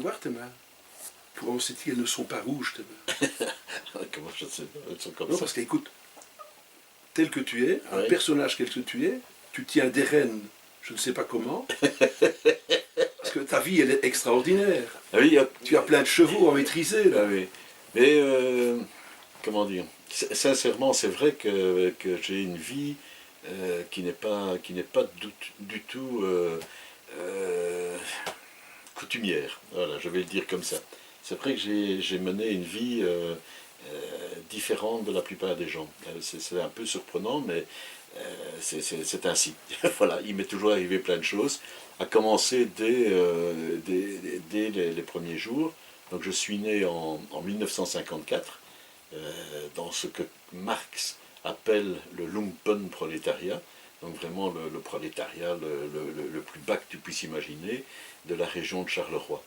voir tes mains. Comment c'est qu'elles ne sont pas rouges, tes mains? Comment je sais pas, elles sont comme Non, ça. parce qu'écoute, tel que tu es, un Oui. personnage tel que tu es, tu tiens des rênes, je ne sais pas comment, parce que ta vie, elle est extraordinaire. Ah oui, Tu as plein de chevaux à maîtriser, là. ah oui. Mais, comment dire, sincèrement, c'est vrai que j'ai une vie qui n'est pas du tout coutumière. Voilà, je vais le dire comme ça. C'est vrai que j'ai mené une vie différente de la plupart des gens. C'est un peu surprenant, mais c'est ainsi. Voilà, il m'est toujours arrivé plein de choses, à commencer dès les premiers jours. Donc je suis né en 1954, dans ce que Marx appelle le Lumpenprolétariat, donc vraiment le prolétariat le plus bas que tu puisses imaginer, de la région de Charleroi,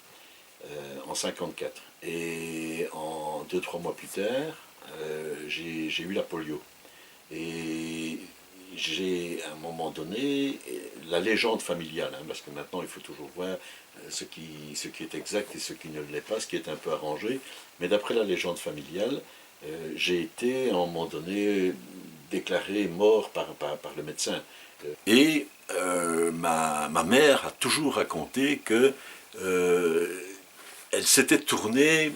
en 54. Et en 2-3 mois plus tard, j'ai eu la polio. Et j'ai, à un moment donné, la légende familiale, hein, parce que maintenant il faut toujours voir ce qui est exact et ce qui ne l'est pas, ce qui est un peu arrangé, mais d'après la légende familiale, j'ai été, à un moment donné, déclaré mort par le médecin. Et ma mère a toujours raconté que elle s'était tournée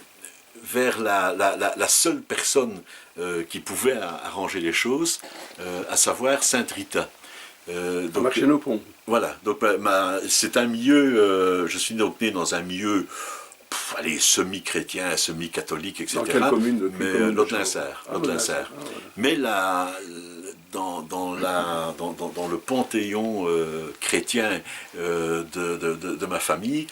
vers la seule personne qui pouvait arranger les choses, à savoir Sainte Rita. Donc, chez nos ponts. Voilà, donc c'est un milieu, je suis donc né dans un milieu, allez, semi-chrétien, semi-catholique, etc. Dans quelle commune? Mais Laudelainsart. Mais dans le panthéon chrétien de ma famille,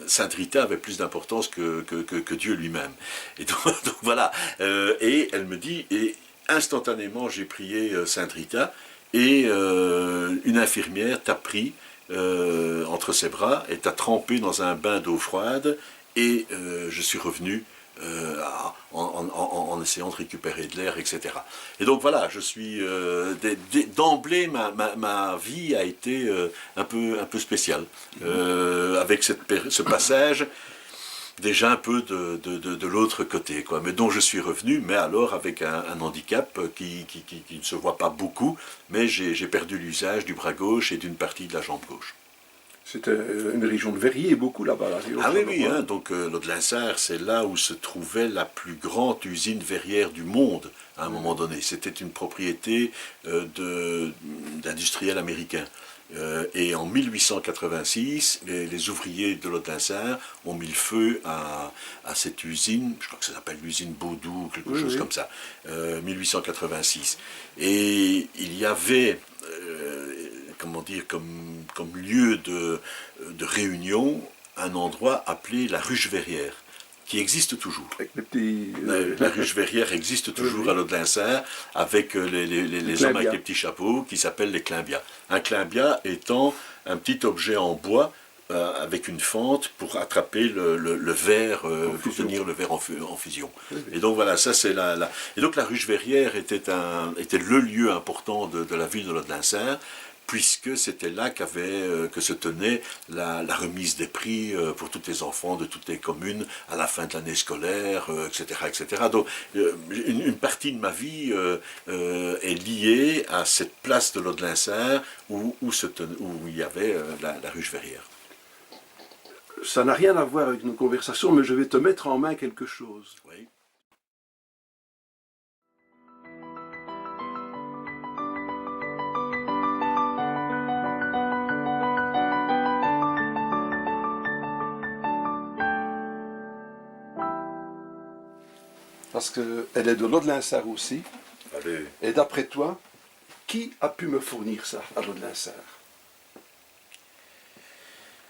Sainte Rita avait plus d'importance que Dieu lui-même. Et donc voilà. Et elle me dit, et instantanément j'ai prié Sainte Rita, et une infirmière t'a pris entre ses bras et t'a trempé dans un bain d'eau froide, et je suis revenu en essayant de récupérer de l'air, etc. Et donc voilà, je suis d'emblée, ma vie a été un peu spéciale, avec ce passage déjà un peu de l'autre côté, quoi, mais dont je suis revenu, mais alors avec un handicap qui ne se voit pas beaucoup, mais j'ai perdu l'usage du bras gauche et d'une partie de la jambe gauche. C'était une région de verriers, beaucoup là-bas. Là, ah oui, oui, hein, donc Laudelainsart, c'est là où se trouvait la plus grande usine verrière du monde, à un moment donné. C'était une propriété d'industriels américains. Et en 1886, les ouvriers de Laudelainsart ont mis le feu à cette usine, je crois que ça s'appelle l'usine Baudou, ou quelque chose comme ça, 1886. Et il y avait, comment dire, comme lieu de réunion, un endroit appelé la Ruche Verrière, qui existe toujours. Avec les petits, la Ruche Verrière existe toujours à Laudelainsart, avec les hommes avec les petits chapeaux, qui s'appellent les climbias. Un climbia étant un petit objet en bois, avec une fente pour attraper le verre, pour tenir le verre en fusion. Et donc voilà, ça c'est Et donc la Ruche Verrière était le lieu important de la ville de Laudelainsart, puisque c'était là que se tenait la remise des prix pour tous les enfants de toutes les communes à la fin de l'année scolaire, etc., etc. Donc une partie de ma vie est liée à cette place de Laudelainsart où il y avait la Ruche Verrière. Ça n'a rien à voir avec nos conversations, mais je vais te mettre en main quelque chose. Oui. Parce qu'elle est de Laudelainsart aussi. Allez. Et d'après toi, qui a pu me fournir ça à Laudelainsart?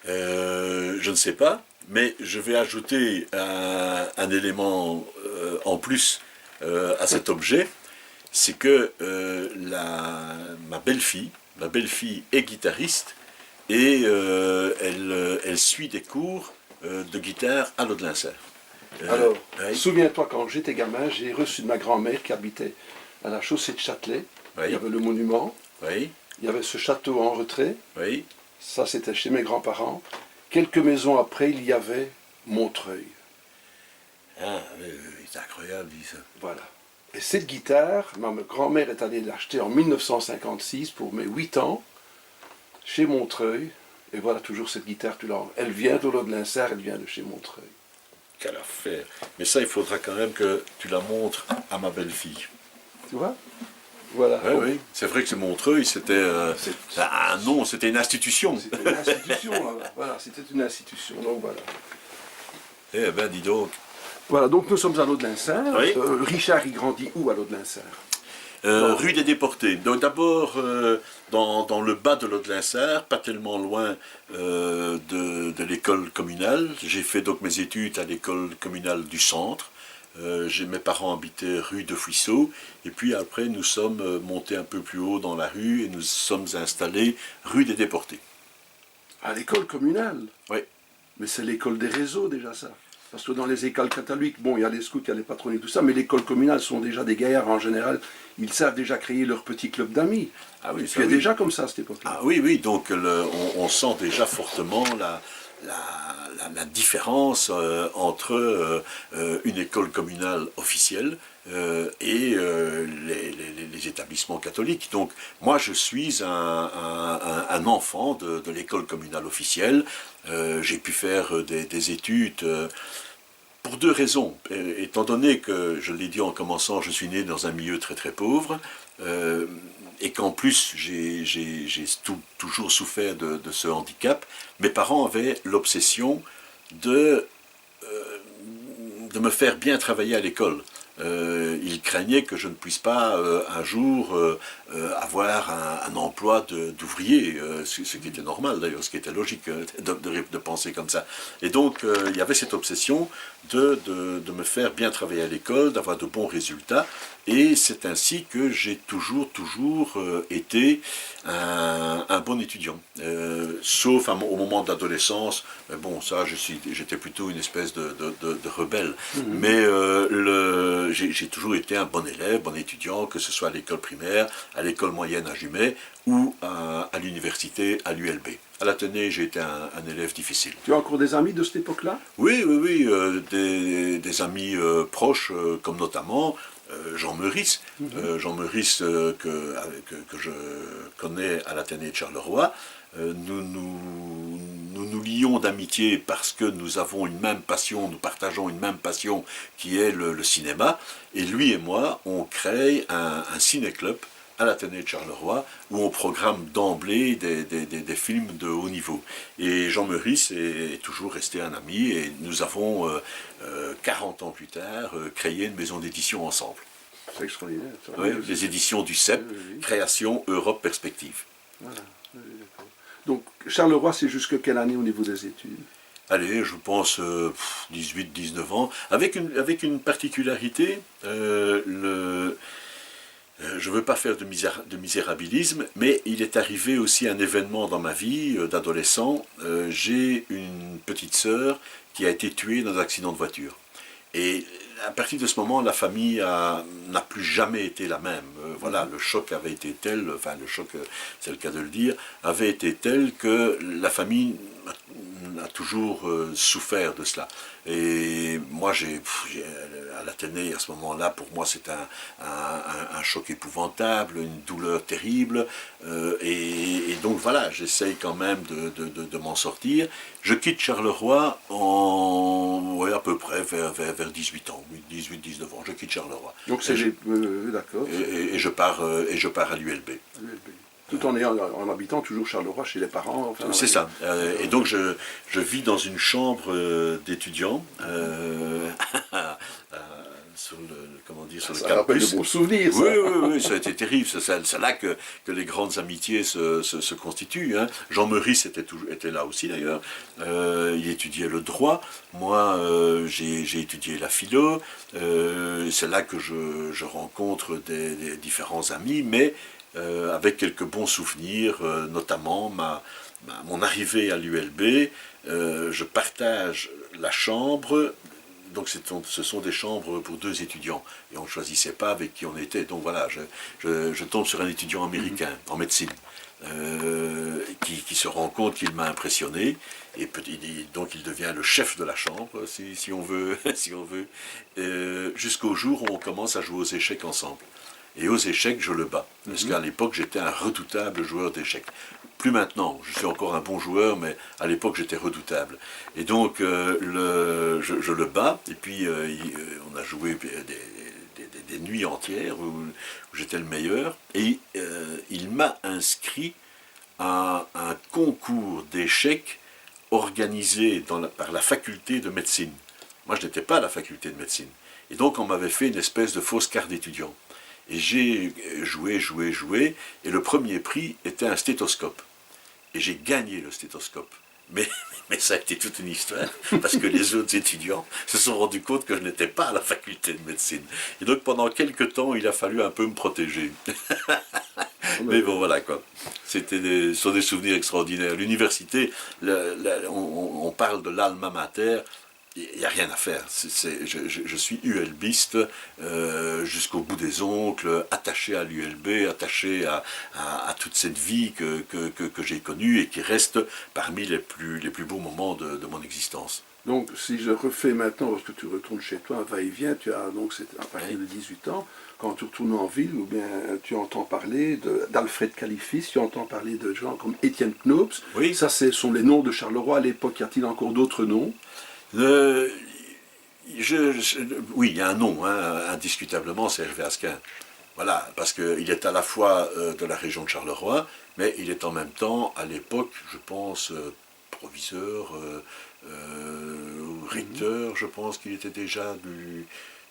Je ne sais pas, mais je vais ajouter un élément en plus à cet objet, c'est que ma belle-fille est guitariste, et elle suit des cours de guitare à Laudelainsart. Alors, oui. Souviens-toi, quand j'étais gamin, j'ai reçu de ma grand-mère qui habitait à la chaussée de Châtelet. Oui. Il y avait le monument, Oui. il y avait ce château en retrait. Oui. Ça, c'était chez mes grands-parents. quelques maisons après, il y avait Montreuil. Ah, oui, c'est incroyable, dit ça. Voilà. Et cette guitare, ma grand-mère est allée l'acheter en 1956 pour mes 8 ans, chez Montreuil. Et voilà, toujours cette guitare, elle vient de l'Aude-Linsart, elle vient de chez Montreuil. Quelle affaire. Mais ça, il faudra quand même que tu la montres à ma belle-fille. Tu vois? Voilà. Oui, oui. C'est vrai que c'est Montreuil, c'était un nom, c'était une institution. C'était une institution, là. Voilà, c'était une institution. Donc voilà. Eh ben, dis donc. Voilà, donc nous sommes à l'Aude-Linsart. Oui. Richard, il grandit où à l'Aude-Linsart? Rue des Déportés. Donc d'abord dans le bas de l'Aude-Linsart, pas tellement loin de l'école communale. J'ai fait donc mes études à l'école communale du centre. Mes parents habitaient rue de Fuisseau. Et puis après, nous sommes montés un peu plus haut dans la rue et nous sommes installés rue des Déportés. À l'école communale? Oui. Mais c'est l'école des réseaux déjà, ça. Parce que dans les écoles catholiques, bon, il y a les scouts, il y a les patrons tout ça, mais l'école communale sont déjà des gaillards en général. Ils savent déjà créer leur petit club d'amis. Ah oui, il y a déjà comme ça à cette époque-là. Ah oui, oui, donc on sent déjà fortement la différence entre une école communale officielle et les établissements catholiques. Donc moi je suis un enfant de l'école communale officielle. J'ai pu faire des études pour deux raisons. Étant donné que, je l'ai dit en commençant, je suis né dans un milieu très très pauvre, et qu'en plus j'ai toujours souffert de ce handicap, mes parents avaient l'obsession de me faire bien travailler à l'école. Ils craignaient que je ne puisse pas un jour avoir un emploi d'ouvrier, ce qui était normal d'ailleurs, ce qui était logique de penser comme ça. Et donc il y avait cette obsession de me faire bien travailler à l'école, d'avoir de bons résultats, et c'est ainsi que j'ai toujours été un bon étudiant, sauf au moment de l'adolescence. Mais bon, ça, j'étais plutôt une espèce de rebelle. Mais j'ai toujours été un bon élève, bon étudiant, que ce soit à l'école primaire, à l'école moyenne à Jumet, ou à l'université à l'ULB. À l'Athénée, j'ai été un élève difficile. Tu as encore des amis de cette époque-là? Oui, des amis proches, comme notamment Jean Meurice. Jean Meurice, que je connais à l'Athénée de Charleroi. Nous lions d'amitié parce que nous avons une même passion, nous partageons une même passion qui est le cinéma. Et lui et moi, on crée un ciné-club à l'Athénée de Charleroi, où on programme d'emblée des films de haut niveau. Et Jean Meurice est toujours resté un ami, et nous avons, 40 ans plus tard, créé une maison d'édition ensemble. C'est extraordinaire. Oui, les éditions du CEP, Création Europe Perspective. Voilà. Donc Charleroi, c'est jusque quelle année au niveau des études? Allez, je pense 18-19 ans, avec une particularité, je ne veux pas faire de misérabilisme, mais il est arrivé aussi un événement dans ma vie d'adolescent. J'ai une petite sœur qui a été tuée dans un accident de voiture. Et à partir de ce moment, la famille n'a plus jamais été la même. Voilà, le choc avait été tel, enfin le choc, c'est le cas de le dire, avait été tel que la famille a toujours souffert de cela. Et moi, à l'Athénée, à ce moment-là, pour moi, c'est un choc épouvantable, une douleur terrible. Et donc voilà, j'essaye quand même de m'en sortir. Je quitte Charleroi à peu près vers 18 ans, 18-19 ans. Je quitte Charleroi. Donc c'est d'accord. Et je pars à l'ULB. Tout en habitant toujours Charleroi chez les parents. Enfin, c'est ça. Et donc je vis dans une chambre d'étudiants sur le ça rappelle de bons souvenirs. Ça. Oui, ça a été terrible. C'est là que les grandes amitiés se constituent. Hein. Jean Meurice était là aussi d'ailleurs. Il étudiait le droit. Moi, j'ai étudié la philo. C'est là que je rencontre des différents amis, mais avec quelques bons souvenirs, notamment mon arrivée à l'ULB. Je partage la chambre. Donc ce sont des chambres pour deux étudiants. Et on ne choisissait pas avec qui on était. Donc voilà, je tombe sur un étudiant américain en médecine. qui se rend compte qu'il m'a impressionné, et donc il devient le chef de la chambre, si on veut, si on veut, jusqu'au jour où on commence à jouer aux échecs ensemble. Et aux échecs, je le bats. Parce qu'à l'époque, j'étais un redoutable joueur d'échecs. Plus maintenant, je suis encore un bon joueur, mais à l'époque, j'étais redoutable. Et donc, je le bats, et puis on a joué des nuits entières où j'étais le meilleur, et il m'a inscrit à un concours d'échecs organisé par la faculté de médecine. Moi, je n'étais pas à la faculté de médecine. Et donc, on m'avait fait une espèce de fausse carte d'étudiant. Et j'ai joué, et le premier prix était un stéthoscope. Et j'ai gagné le stéthoscope. Mais ça a été toute une histoire, parce que les autres étudiants se sont rendus compte que je n'étais pas à la faculté de médecine. Et donc pendant quelques temps, il a fallu un peu me protéger. Mais bon, voilà quoi. Ce sont des souvenirs extraordinaires. L'université, on parle de l'alma mater. Il n'y a rien à faire. Je suis ULBiste jusqu'au bout des ongles, attaché à l'ULB, attaché à toute cette vie que j'ai connue et qui reste parmi les plus beaux moments de mon existence. Donc, si je refais maintenant, lorsque tu retournes chez toi, un va-et-vient, tu as donc c'est à partir de 18 ans, quand tu retournes en ville, ou bien tu entends parler d'Alfred Califis, tu entends parler de gens comme Étienne Knops. Oui. Ça, ce sont les noms de Charleroi à l'époque. Y a-t-il encore d'autres noms? Oui, il y a un nom, hein, indiscutablement, c'est Hervé Asquin. Voilà, parce qu'il est à la fois de la région de Charleroi, mais il est en même temps, à l'époque, je pense, proviseur, recteur, je pense qu'il était déjà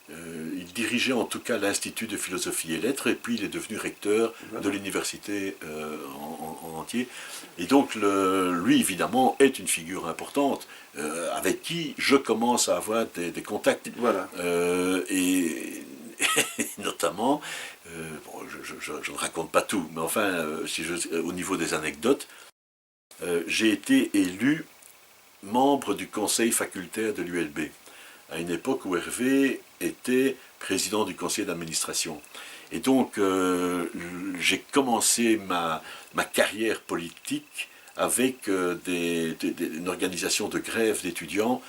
il dirigeait en tout cas l'Institut de philosophie et lettres, et puis il est devenu recteur de l'université en entier. Et donc, lui, évidemment, est une figure importante, avec qui je commence à avoir des contacts. Voilà. Et notamment, bon, je ne raconte pas tout, mais enfin, au niveau des anecdotes, j'ai été élu membre du conseil facultaire de l'ULB, à une époque où Hervé était président du conseil d'administration. Et donc, j'ai commencé ma carrière politique avec une organisation de grève d'étudiants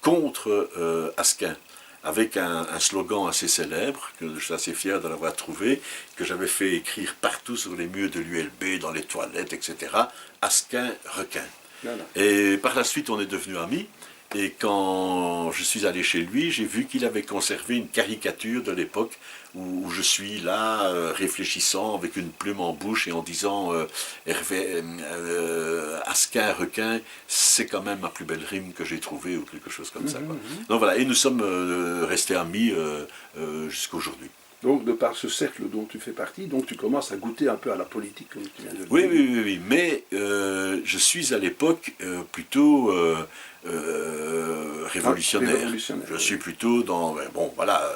contre Asquin, avec un slogan assez célèbre, que je suis assez fier de l'avoir trouvé, que j'avais fait écrire partout sur les murs de l'ULB, dans les toilettes, etc. Asquin, requin. Voilà. Et par la suite, on est devenus amis. Et quand je suis allé chez lui, j'ai vu qu'il avait conservé une caricature de l'époque où je suis là, réfléchissant avec une plume en bouche et en disant Hervé, Asquin, requin, c'est quand même ma plus belle rime que j'ai trouvée, ou quelque chose comme ça. Quoi. Donc voilà, et nous sommes restés amis jusqu'à aujourd'hui. Donc, de par ce cercle dont tu fais partie, donc tu commences à goûter un peu à la politique, comme tu viens de le dire. Oui, mais je suis à l'époque plutôt révolutionnaire. Je suis plutôt dans... Bon, voilà,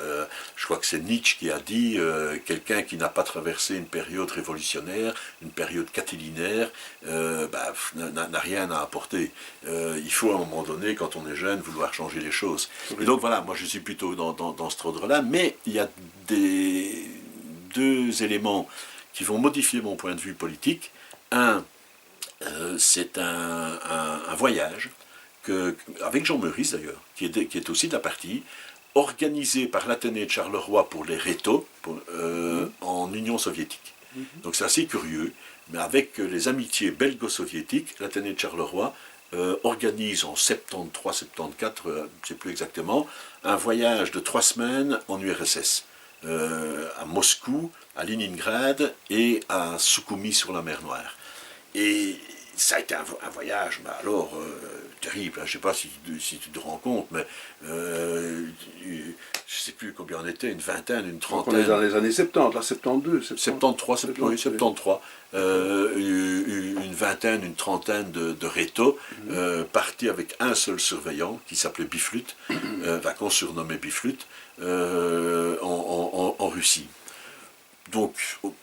je crois que c'est Nietzsche qui a dit quelqu'un qui n'a pas traversé une période révolutionnaire, une période catilinaire, n'a rien à apporter. Il faut à un moment donné, quand on est jeune, vouloir changer les choses. Et donc voilà, moi je suis plutôt dans cet ordre-là, mais il y a deux éléments qui vont modifier mon point de vue politique. Un, c'est un voyage avec Jean Meurice d'ailleurs, qui est aussi de la partie, organisé par l'Athénée de Charleroi pour les rétos en Union soviétique. Donc c'est assez curieux, mais avec les amitiés belgo-soviétiques, l'Athénée de Charleroi organise en 73-74, je ne sais plus exactement, un voyage de 3 semaines en URSS. À Moscou, à Leningrad et à Soukoumi sur la mer Noire. Et ça a été un voyage, mais alors terrible. Je ne sais pas si tu te rends compte, mais je ne sais plus combien on était, une vingtaine, une trentaine. Donc on est dans les années 70, là, 72, 73. Une vingtaine, une trentaine de rétos, partis avec un seul surveillant qui s'appelait Biflut, qu'on surnommait Biflut, en Russie. Donc,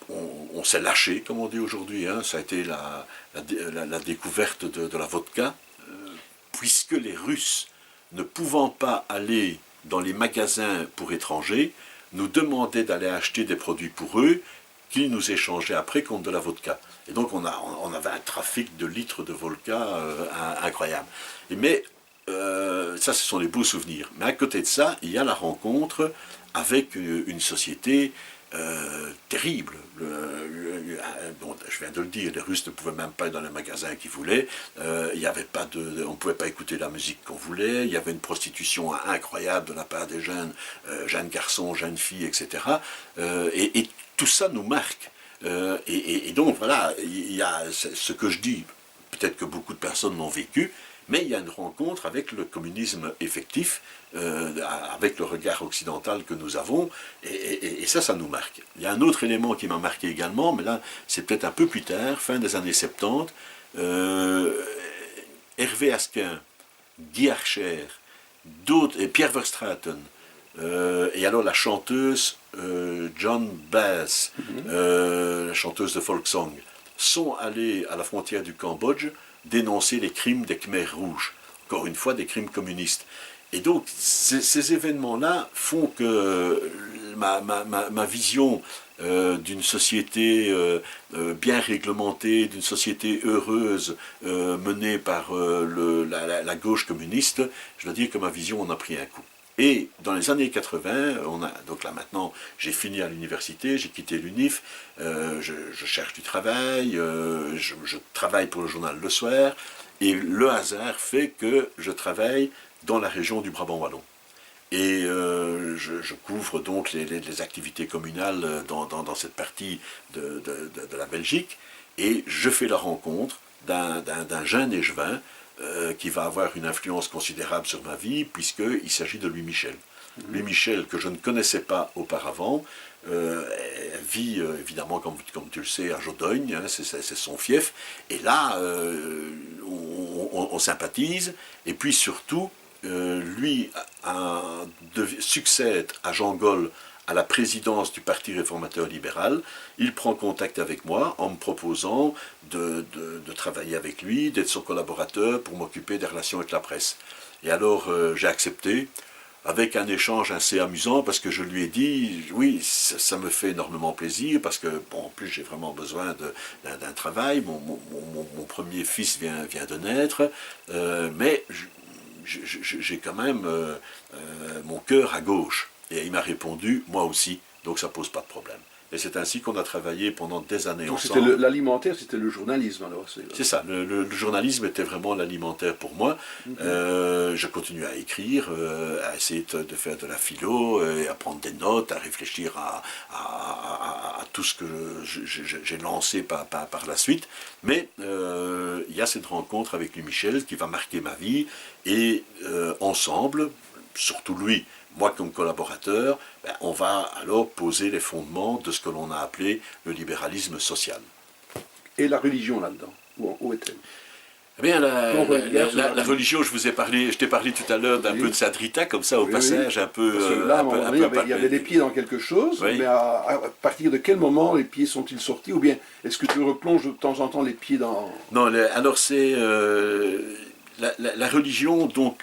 on s'est lâché, comme on dit aujourd'hui. Hein. Ça a été la découverte de la vodka, puisque les Russes, ne pouvant pas aller dans les magasins pour étrangers, nous demandaient d'aller acheter des produits pour eux, qu'il nous échangeait après contre de la vodka. Et donc on avait un trafic de litres de vodka incroyable. Mais ça, ce sont les beaux souvenirs. Mais à côté de ça, il y a la rencontre avec une société terrible. Bon, je viens de le dire, les Russes ne pouvaient même pas être dans les magasins qu'ils voulaient. Il y avait pas on ne pouvait pas écouter la musique qu'on voulait. Il y avait une prostitution incroyable de la part des jeunes garçons, jeunes filles, etc. Et tout ça nous marque. Et donc voilà, il y a ce que je dis. Peut-être que beaucoup de personnes l'ont vécu, mais il y a une rencontre avec le communisme effectif, avec le regard occidental que nous avons, et ça nous marque. Il y a un autre élément qui m'a marqué également, mais là, c'est peut-être un peu plus tard, fin des années 70, Hervé Asquin, Guy Archer, d'autres, et Pierre Verstraeten, et alors la chanteuse John Baez, la chanteuse de folk song, sont allés à la frontière du Cambodge dénoncer les crimes des Khmers rouges, encore une fois des crimes communistes. Et donc ces événements-là font que ma vision d'une société bien réglementée, d'une société heureuse menée par la gauche communiste, je dois dire que ma vision en a pris un coup. Et dans les années 80, donc là maintenant, j'ai fini à l'université, j'ai quitté l'UNIF, je cherche du travail, je travaille pour le journal Le Soir, et le hasard fait que je travaille dans la région du Brabant wallon. Et je couvre donc les activités communales dans cette partie de la Belgique, et je fais la rencontre d'un jeune échevin qui va avoir une influence considérable sur ma vie, puisqu'il s'agit de Louis Michel. Louis Michel, que je ne connaissais pas auparavant, vit évidemment, comme tu le sais, à Jodogne, hein, c'est son fief, et là, on sympathise, et puis surtout, lui succède à Jean Gol à la présidence du Parti réformateur libéral. Il prend contact avec moi en me proposant de travailler avec lui, d'être son collaborateur pour m'occuper des relations avec la presse. Et alors j'ai accepté, avec un échange assez amusant, parce que je lui ai dit, oui, ça me fait énormément plaisir, parce que, bon, en plus j'ai vraiment besoin d'un travail, mon premier fils vient de naître, mais j'ai quand même mon cœur à gauche. Et il m'a répondu, moi aussi, donc ça pose pas de problème. Et c'est ainsi qu'on a travaillé pendant des années donc ensemble. L'alimentaire, c'était le journalisme alors. C'est ça, le journalisme était vraiment l'alimentaire pour moi. Je continue à écrire, à essayer de faire de la philo, à prendre des notes, à réfléchir à tout ce que j'ai lancé par la suite. Mais il y a cette rencontre avec Louis Michel qui va marquer ma vie, et ensemble, surtout lui, moi comme collaborateur, on va alors poser les fondements de ce que l'on a appelé le libéralisme social. Et la religion là-dedans, où est-elle? Eh bien, la religion, je t'ai parlé tout à l'heure d'un peu de Sadrita, comme ça, au passage, un peu... Là, il y avait les pieds dans quelque chose, mais à partir de quel moment les pieds sont-ils sortis? Ou bien, est-ce que tu replonges de temps en temps les pieds dans... Non, alors c'est... la religion, donc,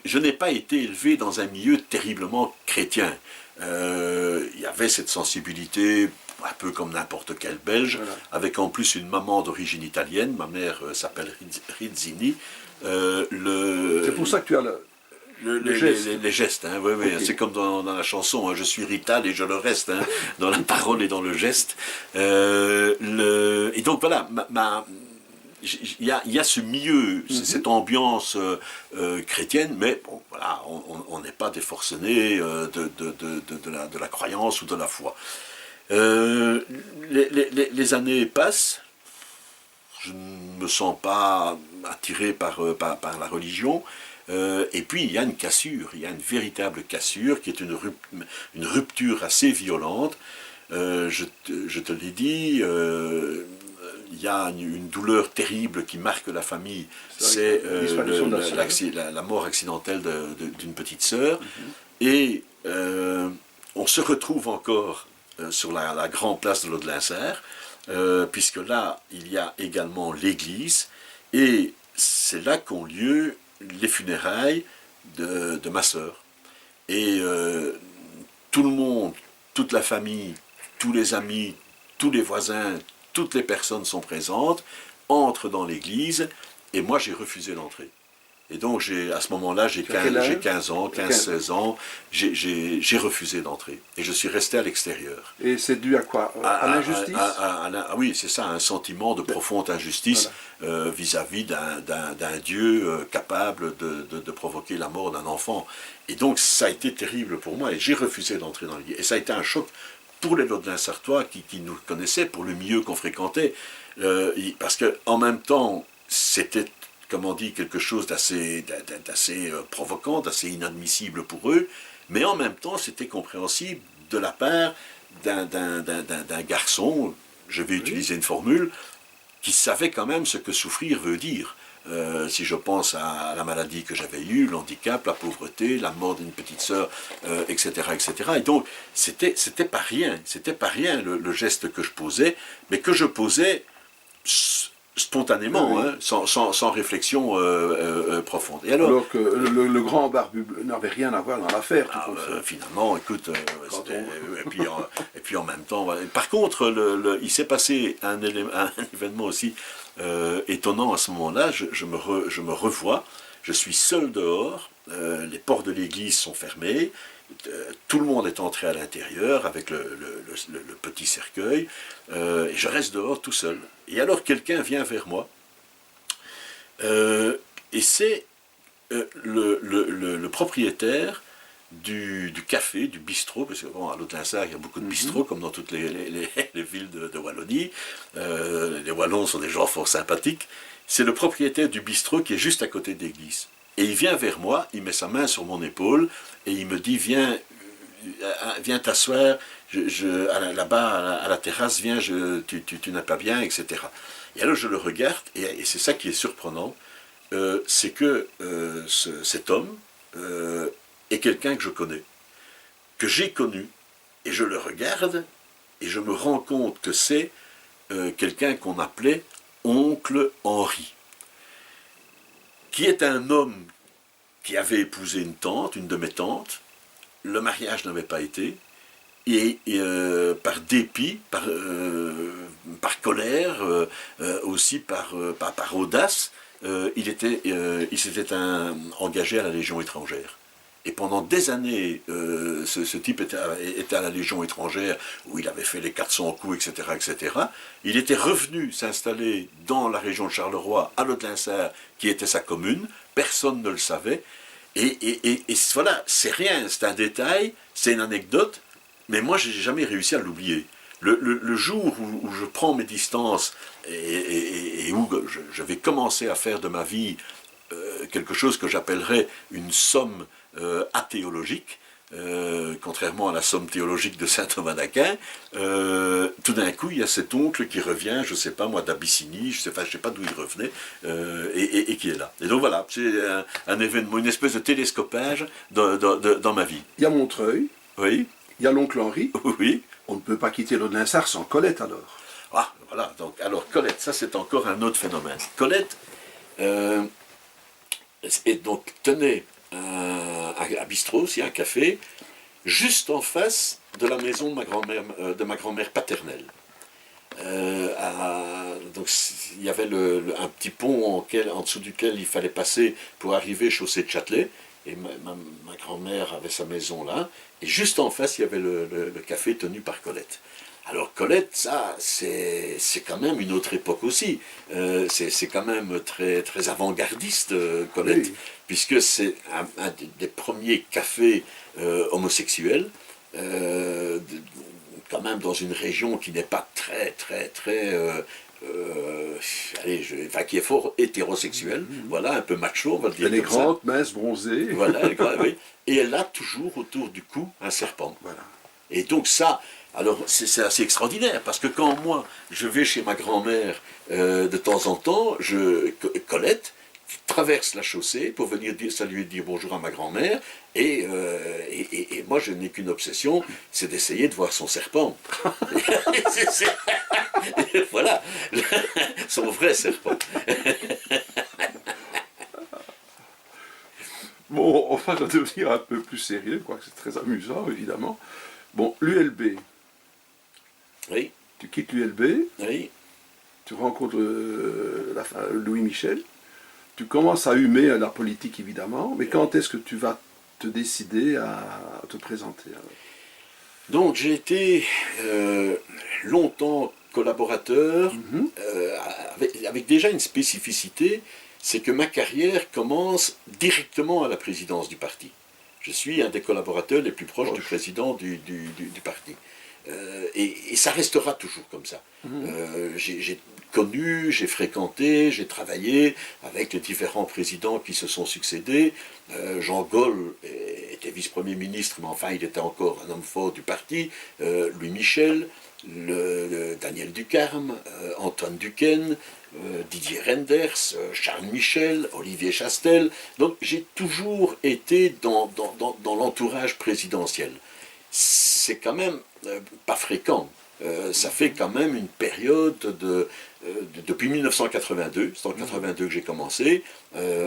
je n'ai pas été élevé dans un milieu terriblement chrétien. Il y avait cette sensibilité, un peu comme n'importe quel Belge, avec en plus une maman d'origine italienne. Ma mère s'appelle Rizzini. C'est pour ça que tu as les gestes, hein, oui, okay. C'est comme dans la chanson, hein, je suis Rital et je le reste, hein, dans la parole et dans le geste. Et donc voilà, il y a ce milieu, cette ambiance chrétienne, mais bon, voilà, on n'est pas des forcenés de la croyance ou de la foi. Les années passent, je ne me sens pas attiré par la religion, et puis il y a une cassure, il y a une véritable cassure qui est une rupture assez violente. Je te l'ai dit, il y a une douleur terrible qui marque la famille, c'est la mort accidentelle d'une petite sœur, et on se retrouve encore sur la grande place de l'Aude-Linsert, puisque là, il y a également l'église, et c'est là qu'ont lieu les funérailles de ma sœur. Et tout le monde, toute la famille, tous les amis, tous les voisins, toutes les personnes sont présentes, entrent dans l'église, et moi j'ai refusé d'entrer. Et donc, à ce moment-là, j'ai 15 ans, 15-16 ans, j'ai refusé d'entrer. Et je suis resté à l'extérieur. Et c'est dû à quoi? À l'injustice? Oui, c'est ça, un sentiment de profonde injustice vis-à-vis d'un Dieu capable de provoquer la mort d'un enfant. Et donc, ça a été terrible pour moi, et j'ai refusé d'entrer dans l'église. Et ça a été un choc pour les Laudelin-Sartois qui nous connaissaient, pour le milieu qu'on fréquentait, parce qu'en même temps, c'était, comme on dit, quelque chose d'assez provocant, d'assez inadmissible pour eux, mais en même temps, c'était compréhensible de la part d'un garçon, je vais utiliser une formule, qui savait quand même ce que souffrir veut dire. Si je pense à la maladie que j'avais eue, l'handicap, la pauvreté, la mort d'une petite sœur, etc., etc. Et donc, c'était pas rien le geste que je posais, mais que je posais spontanément, hein, sans réflexion profonde. Et alors que le grand barbu n'avait rien à voir dans l'affaire. Finalement, écoute, et puis en même temps, par contre, il s'est passé un événement aussi étonnant à ce moment-là. Je me revois, je suis seul dehors, les portes de l'église sont fermées, tout le monde est entré à l'intérieur avec le petit cercueil, et je reste dehors tout seul. Et alors quelqu'un vient vers moi, et c'est le propriétaire du café, du bistrot, parce que bon, à Laudelin-Sarre, il y a beaucoup de bistrots, comme dans toutes les villes de Wallonie. Les Wallons sont des gens fort sympathiques. C'est le propriétaire du bistrot qui est juste à côté de l'église. Et il vient vers moi, il met sa main sur mon épaule, et il me dit, viens t'asseoir, là-bas à la terrasse, viens, tu n'as pas bien, etc. Et alors je le regarde, et c'est ça qui est surprenant, c'est que cet homme est quelqu'un que je connais, que j'ai connu, et je le regarde, et je me rends compte que c'est quelqu'un qu'on appelait Oncle Henri, qui est un homme qui avait épousé une tante, une de mes tantes. Le mariage n'avait pas été, et par dépit, par colère, aussi par audace, il s'était engagé à la Légion étrangère. Et pendant des années, ce type était à la Légion étrangère, où il avait fait les 400 coups, etc., etc. Il était revenu s'installer dans la région de Charleroi, à Laudelin-Sarre, qui était sa commune. Personne ne le savait. Et voilà, c'est rien, c'est un détail, c'est une anecdote, mais moi, je n'ai jamais réussi à l'oublier. Le jour où je prends mes distances et où je vais commencer à faire de ma vie quelque chose que j'appellerais une somme athéologique, contrairement à la somme théologique de saint Thomas d'Aquin, tout d'un coup, il y a cet oncle qui revient, je ne sais pas moi, d'Abyssinie, je ne sais pas d'où il revenait, et qui est là. Et donc voilà, c'est un événement, une espèce de télescopage dans ma vie. Il y a Montreuil, oui. Il y a l'oncle Henri, oui. On ne peut pas quitter Laudelin-Sarre sans Colette alors. Ah, voilà, donc, alors Colette, ça c'est encore un autre phénomène. Colette, et donc tenait un bistrot, aussi un café, juste en face de la maison de ma grand-mère paternelle. Donc il y avait un petit pont en dessous duquel il fallait passer pour arriver chaussée de Châtelet, et ma grand-mère avait sa maison là, et juste en face il y avait le café tenu par Colette. Alors Colette, ça, c'est quand même une autre époque aussi. C'est quand même très, très avant-gardiste, Colette, oui. Puisque c'est un des premiers cafés homosexuels, quand même dans une région qui n'est pas très, très, très... qui est fort hétérosexuelle, voilà, un peu macho, on va le dire. Elle est grande, mince, bronzée. Voilà, oui. Et elle a toujours autour du cou un serpent. Voilà. Et donc ça... Alors, c'est assez extraordinaire, parce que quand moi, je vais chez ma grand-mère de temps en temps, Colette traverse la chaussée pour venir saluer et dire bonjour à ma grand-mère, et moi, je n'ai qu'une obsession, c'est d'essayer de voir son serpent. Voilà, son vrai serpent. Bon, on va devenir un peu plus sérieux, quoique c'est très amusant, évidemment. Bon, l'ULB. Oui, tu quittes l'ULB, oui. tu rencontres Louis Michel, tu commences à humer la politique évidemment, mais quand est-ce que tu vas te décider à te présenter alors? Donc j'ai été longtemps collaborateur, Mhm. avec déjà une spécificité, c'est que ma carrière commence directement à la présidence du parti. Je suis un des collaborateurs les plus proches du président du parti. Et ça restera toujours comme ça. J'ai connu, j'ai fréquenté, j'ai travaillé avec les différents présidents qui se sont succédés. Jean Gaulle était vice-premier ministre, mais enfin il était encore un homme fort du parti. Louis Michel, Daniel Ducarme, Antoine Duquesne, Didier Reynders, Charles Michel, Olivier Chastel. Donc j'ai toujours été dans l'entourage présidentiel. C'est quand même pas fréquent. Ça fait quand même une période depuis 1982, c'est en 1982 que j'ai commencé,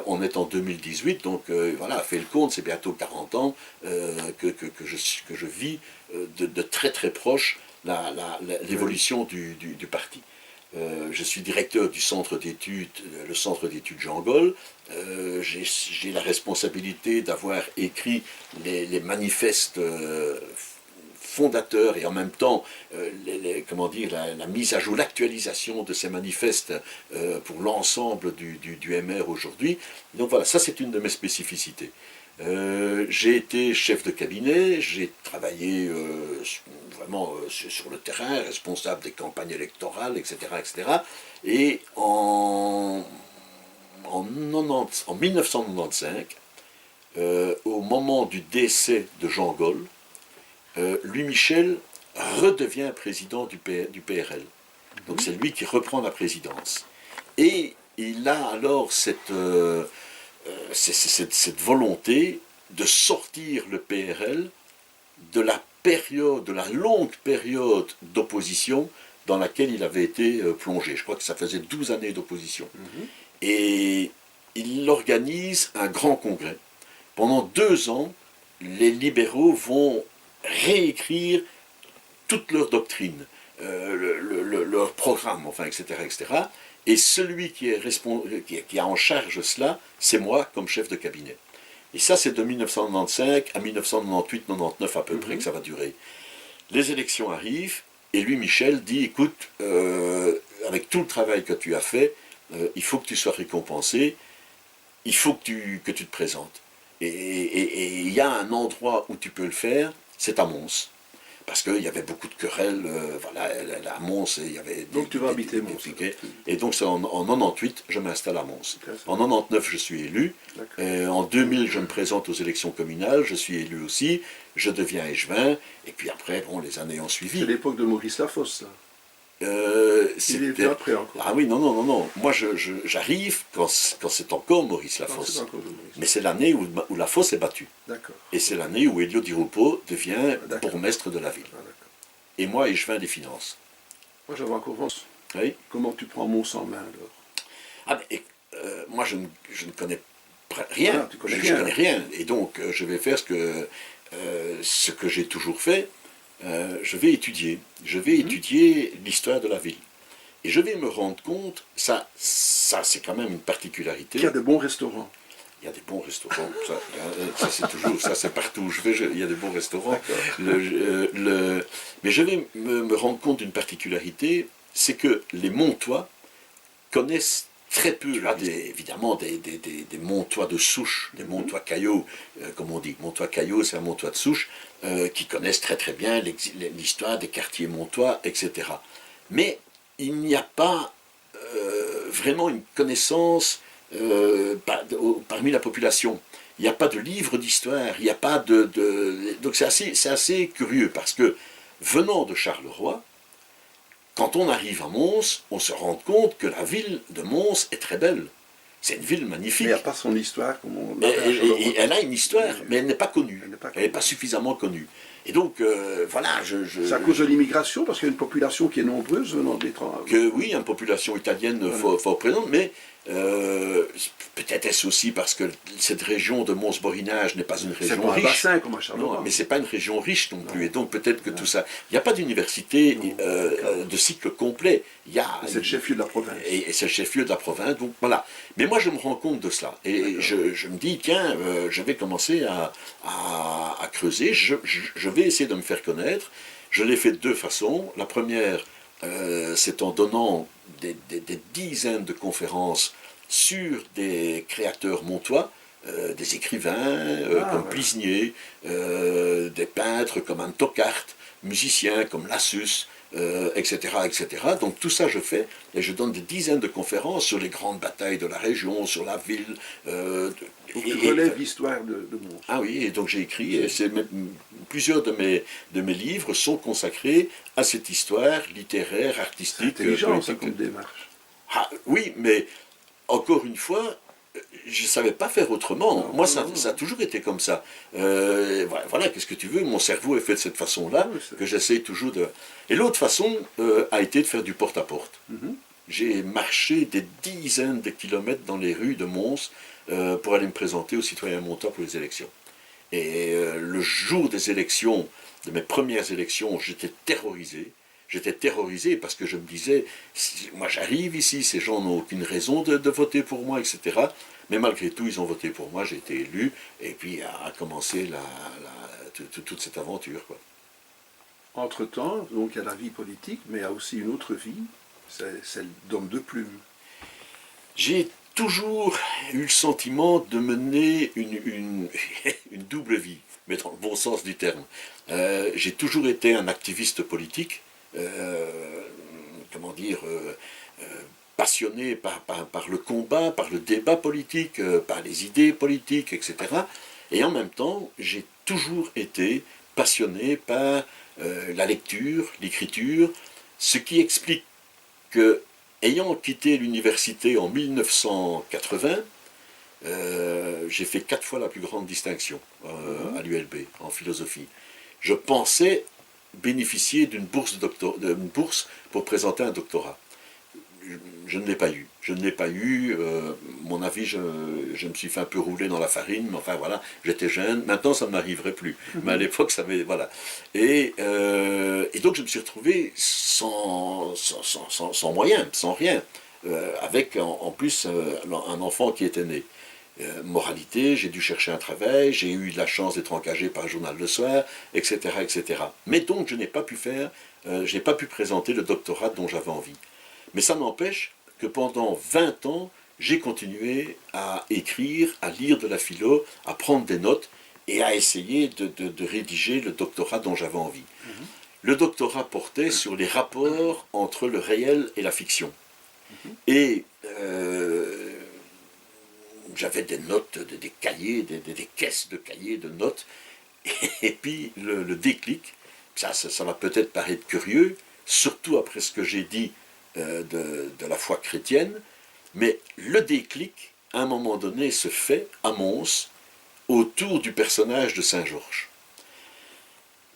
on est en 2018, donc voilà, fait le compte, c'est bientôt 40 ans que je vis de très très proche l'évolution du parti. Je suis directeur du centre d'études, le centre d'études Jean Gaulle. J'ai la responsabilité d'avoir écrit les manifestes fondateurs et en même temps comment dire, la mise à jour, l'actualisation de ces manifestes pour l'ensemble du MR aujourd'hui. Donc voilà, ça c'est une de mes spécificités. J'ai été chef de cabinet, j'ai travaillé vraiment sur le terrain, responsable des campagnes électorales, etc. etc. Et en 1995, au moment du décès de Jean Gaulle, Louis Michel redevient président du PRL. Donc c'est lui qui reprend la présidence. Et il a alors cette volonté de sortir le PRL de la longue période d'opposition dans laquelle il avait été plongé. Je crois que ça faisait 12 années d'opposition. Et il organise un grand congrès. Pendant 2 ans, les libéraux vont réécrire toute leur doctrine, leur programme, enfin, etc., etc. Et celui qui a en charge cela, c'est moi comme chef de cabinet. Et ça, c'est de 1995 à 1998-99 à peu près que ça va durer. Les élections arrivent, et lui, Michel, dit, écoute, avec tout le travail que tu as fait, il faut que tu sois récompensé, il faut que tu te présentes. Et il y a un endroit où tu peux le faire, c'est à Mons. Parce qu'il y avait beaucoup de querelles, voilà, à Mons, il y avait... Donc tu vas habiter Mons. Et donc c'est en 98, je m'installe à Mons. En 99, je suis élu. En 2000, je me présente aux élections communales, je suis élu aussi, je deviens échevin, et puis après, bon, les années ont suivi. C'est l'époque de Maurice Lafosse, ça. Il est venu après encore. Ah oui, non. Moi, j'arrive quand c'est encore Maurice Lafosse. Mais c'est l'année où Lafosse est battu. D'accord. Et c'est l'année où Elio Di Rupo devient bourgmestre de la ville. Et moi, échevin des finances. Moi, j'avais encore Mons. Oui. Comment tu prends Mons en main, alors? Ah, mais moi, je ne connais rien. Voilà, je connais rien. Et donc, je vais faire ce que j'ai toujours fait. Je vais étudier. Je vais étudier l'histoire de la ville. Et je vais me rendre compte, ça c'est quand même une particularité. Il y a de bons restaurants. Il y a des bons restaurants, ça c'est toujours, ça c'est partout où je vais, il y a des bons restaurants. Mais je vais me rendre compte d'une particularité, c'est que les Montois connaissent très peu, évidemment, des Montois de souche, des Montois caillots, comme on dit. Montois caillots, c'est un Montois de souche, qui connaissent très très bien l'histoire des quartiers montois, etc. Mais il n'y a pas vraiment une connaissance parmi la population. Il n'y a pas de livre d'histoire, il n'y a pas donc c'est assez curieux, parce que venant de Charleroi, quand on arrive à Mons, on se rend compte que la ville de Mons est très belle. C'est une ville magnifique. Mais il n'y a pas son histoire. Comme on elle a une histoire, mais elle n'est pas connue. Elle n'est pas suffisamment connue. Et donc, voilà, c'est à cause de l'immigration, parce qu'il y a une population qui est nombreuse venant de l'étranger. Oui, une population italienne fort présente, mais peut-être est-ce aussi parce que cette région de Mons-Borinage n'est pas une C'est région pas un riche. bassin comme à Non, Charleroi. mais c'est pas une région riche non plus. Non. Et donc peut-être que Non. tout ça. Il n'y a pas d'université Non, d'accord. de cycle complet. Il y a. C'est le chef-lieu de la province. Et c'est le chef-lieu de la province. Donc voilà. Mais moi je me rends compte de cela. Et je me dis, tiens, je vais commencer à creuser. Je vais essayer de me faire connaître. Je l'ai fait de deux façons. La première, c'est en donnant des dizaines de conférences sur des créateurs montois, des écrivains comme Plisnier, des peintres comme Anne Tocart, musiciens comme Lassus, etc., etc. Donc tout ça je fais, et je donne des dizaines de conférences sur les grandes batailles de la région, sur la ville. Donc tu relèves l'histoire de Mons. Ah oui, et donc j'ai écrit, et plusieurs de mes livres sont consacrés à cette histoire littéraire, artistique. C'est intelligent ça politique. comme démarche. Ah, oui, mais encore une fois, je ne savais pas faire autrement. Non, Moi, non, ça a toujours été comme ça. Voilà, qu'est-ce que tu veux? Mon cerveau est fait de cette façon-là, que j'essaye toujours de... Et l'autre façon a été de faire du porte-à-porte. J'ai marché des dizaines de kilomètres dans les rues de Mons pour aller me présenter aux citoyens montois pour les élections. Et le jour des élections, de mes premières élections, j'étais terrorisé. J'étais terrorisé parce que je me disais, moi j'arrive ici, ces gens n'ont aucune raison de voter pour moi, etc. Mais malgré tout, ils ont voté pour moi, j'ai été élu, et puis a commencé toute cette aventure, quoi. Entre-temps, donc il y a la vie politique, mais il y a aussi une autre vie, c'est celle d'homme de plume. J'ai toujours eu le sentiment de mener une double vie, mais dans le bon sens du terme. J'ai toujours été un activiste politique, passionné par le combat, par le débat politique, par les idées politiques, etc. Et en même temps, j'ai toujours été passionné par la lecture, l'écriture, ce qui explique que, ayant quitté l'université en 1980, j'ai fait 4 fois la plus grande distinction à l'ULB en philosophie. Je pensais bénéficier d'une bourse pour présenter un doctorat. Je ne l'ai pas eu. Je ne l'ai pas eu. Mon avis, je me suis fait un peu rouler dans la farine, mais enfin voilà, j'étais jeune. Maintenant, ça ne m'arriverait plus. Mais à l'époque, ça m'est. Voilà. Et donc, je me suis retrouvé sans moyens, sans rien, avec en plus un enfant qui était né. Moralité, j'ai dû chercher un travail, j'ai eu la chance d'être engagé par le journal Le Soir, etc., etc. Mais donc, je n'ai pas pu présenter le doctorat dont j'avais envie. Mais ça n'empêche que pendant 20 ans, j'ai continué à écrire, à lire de la philo, à prendre des notes et à essayer de rédiger le doctorat dont j'avais envie. Le doctorat portait sur les rapports entre le réel et la fiction. Et j'avais des notes, des cahiers, des caisses de cahiers de notes. Et puis le déclic, ça va peut-être paraître curieux, surtout après ce que j'ai dit de la foi chrétienne, mais le déclic, à un moment donné, se fait à Mons, autour du personnage de Saint-Georges.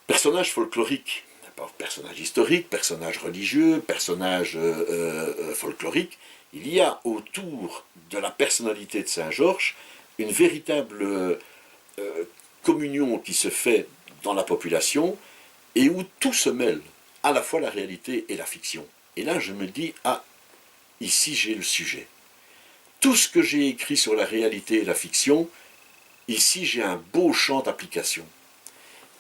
Personnage folklorique, personnage historique, personnage religieux, personnage folklorique, il y a autour de la personnalité de Saint-Georges une véritable communion qui se fait dans la population et où tout se mêle, à la fois la réalité et la fiction. Et là, je me dis, ah, ici j'ai le sujet. Tout ce que j'ai écrit sur la réalité et la fiction, ici j'ai un beau champ d'application.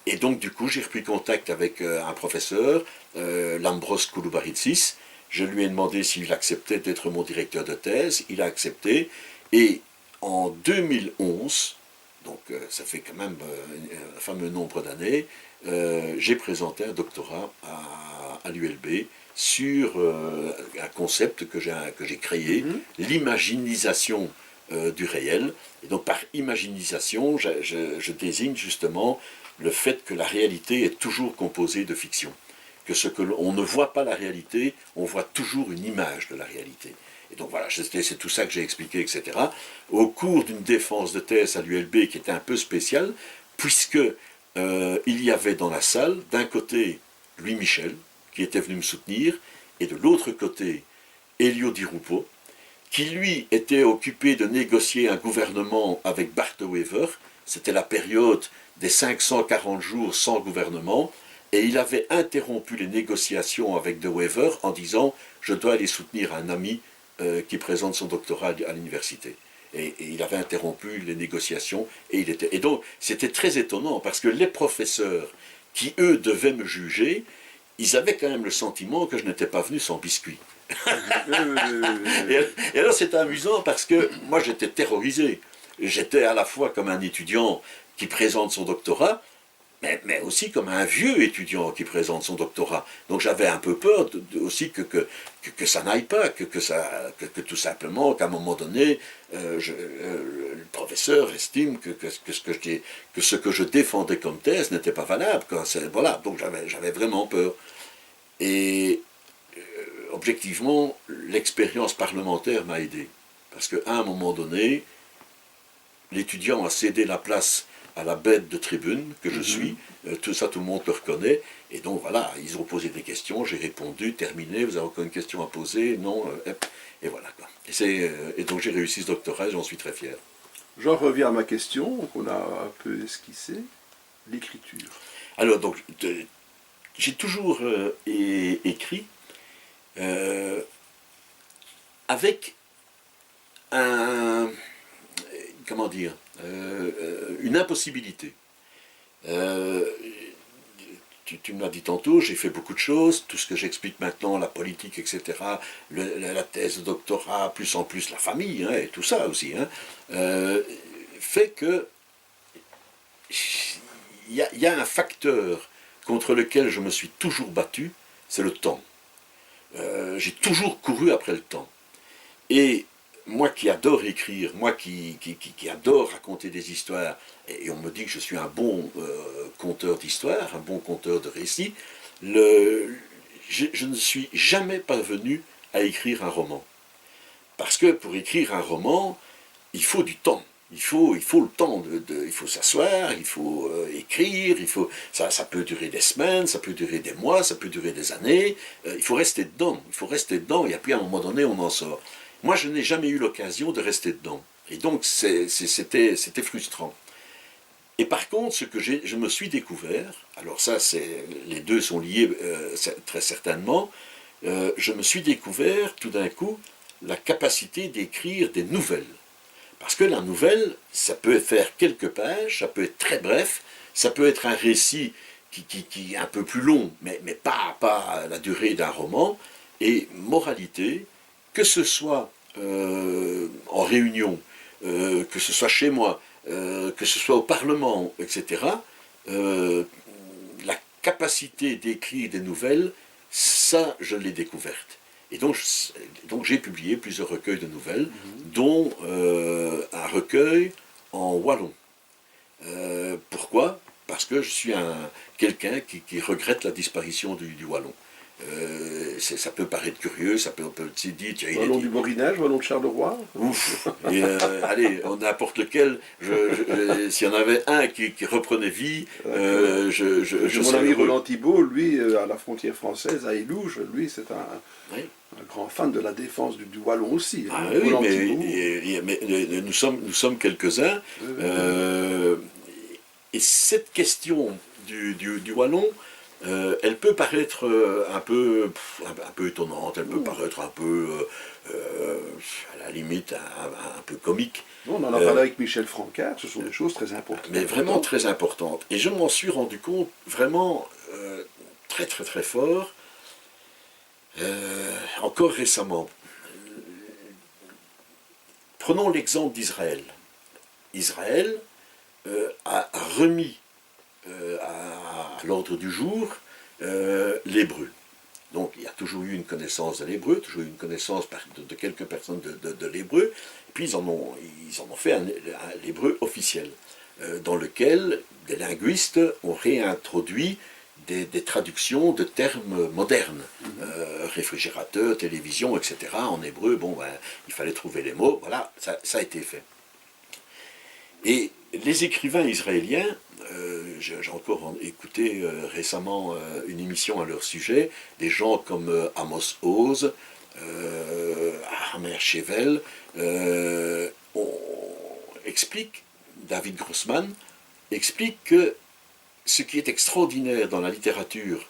Et donc, du coup, j'ai repris contact avec un professeur, Lambros Kouloubaritsis. Je lui ai demandé s'il acceptait d'être mon directeur de thèse. Il a accepté. Et en 2011, donc ça fait quand même un fameux nombre d'années, j'ai présenté un doctorat à l'ULB sur un concept que j'ai créé, l'imaginisation du réel. Et donc par imaginisation, je désigne justement le fait que la réalité est toujours composée de fiction. Que on ne voit pas la réalité, on voit toujours une image de la réalité. Et donc voilà, c'est tout ça que j'ai expliqué, etc. Au cours d'une défense de thèse à l'ULB qui était un peu spéciale, puisque il y avait dans la salle, d'un côté, Louis Michel, qui était venu me soutenir, et de l'autre côté, Elio Di Rupo, qui lui était occupé de négocier un gouvernement avec Bart de Wever. C'était la période des 540 jours sans gouvernement, et il avait interrompu les négociations avec de Wever en disant « Je dois aller soutenir un ami qui présente son doctorat à l'université ». Et il avait interrompu les négociations, et donc c'était très étonnant, parce que les professeurs qui, eux, devaient me juger, ils avaient quand même le sentiment que je n'étais pas venu sans biscuit. Et alors c'est amusant parce que moi j'étais terrorisé. J'étais à la fois comme un étudiant qui présente son doctorat, mais aussi comme un vieux étudiant qui présente son doctorat. Donc j'avais un peu peur aussi que ça n'aille pas, que tout simplement, qu'à un moment donné, le professeur estime que ce que je défendais comme thèse n'était pas valable. Voilà, donc j'avais vraiment peur. Et objectivement, l'expérience parlementaire m'a aidé. Parce qu'à un moment donné, l'étudiant a cédé la place à la bête de tribune que je suis, tout ça, tout le monde le reconnaît, et donc voilà, ils ont posé des questions, j'ai répondu, terminé, vous avez encore une question à poser, non, et voilà quoi. Et donc j'ai réussi ce doctorat, et j'en suis très fier. J'en reviens à ma question, qu'on a un peu esquissée, l'écriture. Alors donc, j'ai toujours écrit avec comment dire, une impossibilité. Tu me l'as dit tantôt, j'ai fait beaucoup de choses, tout ce que j'explique maintenant, la politique, etc., la thèse de doctorat, plus en plus la famille, hein, et tout ça aussi, hein, fait que il y a un facteur contre lequel je me suis toujours battu, c'est le temps. J'ai toujours couru après le temps. Et moi qui adore écrire, moi qui adore raconter des histoires, et on me dit que je suis un bon conteur d'histoires, un bon conteur de récits, je ne suis jamais parvenu à écrire un roman. Parce que pour écrire un roman, il faut du temps. Il faut le temps, il faut s'asseoir, il faut écrire, ça peut durer des semaines, ça peut durer des mois, ça peut durer des années, il faut rester dedans, et puis à un moment donné on en sort. Moi je n'ai jamais eu l'occasion de rester dedans, et donc c'était frustrant. Et par contre, ce que je me suis découvert, alors ça les deux sont liés très certainement, je me suis découvert tout d'un coup la capacité d'écrire des nouvelles. Parce que la nouvelle, ça peut faire quelques pages, ça peut être très bref, ça peut être un récit qui est un peu plus long, mais pas la durée d'un roman. Et moralité, que ce soit en réunion, que ce soit chez moi, que ce soit au Parlement, etc., la capacité d'écrire des nouvelles, ça, je l'ai découverte. Et donc j'ai publié plusieurs recueils de nouvelles, dont un recueil en wallon. Pourquoi? Parce que je suis quelqu'un qui regrette la disparition du wallon. Ça peut paraître curieux, on peut se dire... Wallon du Borinage, wallon de Charleroi. Ouf. Et allez, n'importe lequel, s'il y en avait un qui reprenait vie, mon ami Roland Thibault, lui, à la frontière française, à Élouges, lui, c'est un grand fan de la défense du wallon aussi. Ah oui, mais nous sommes quelques-uns. Et cette question du wallon, elle peut paraître un peu étonnante, elle peut paraître un peu, à la limite, un peu comique. On en a parlé avec Michel Francard, ce sont des choses très importantes. Mais vraiment très importantes. Et je m'en suis rendu compte vraiment très très très fort, encore récemment. Prenons l'exemple d'Israël. Israël a remis à l'ordre du jour l'hébreu. Donc il y a toujours eu une connaissance de l'hébreu, toujours eu une connaissance de quelques personnes de l'hébreu, et puis ils en ont fait l'hébreu officiel, dans lequel des linguistes ont réintroduit des traductions de termes modernes, réfrigérateur, télévision, etc. En hébreu, bon, il fallait trouver les mots, voilà, ça a été fait. Et les écrivains israéliens, j'ai encore écouté récemment une émission à leur sujet, des gens comme Amos Oz, Hammer Chevel, explique, David Grossman explique que ce qui est extraordinaire dans la littérature,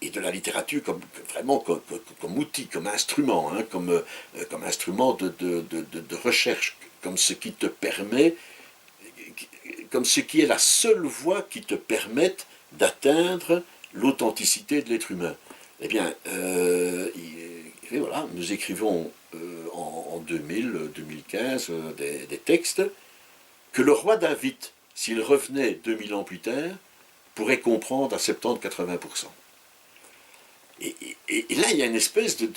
et de la littérature vraiment comme outil, comme instrument, hein, comme instrument de recherche, comme ce qui te permet, comme ce qui est la seule voie qui te permette d'atteindre l'authenticité de l'être humain. Eh bien, et voilà, nous écrivons en 2000-2015 des textes que le roi David, s'il revenait 2000 ans plus tard, pourrait comprendre à 70-80%. Et là, il y a une espèce de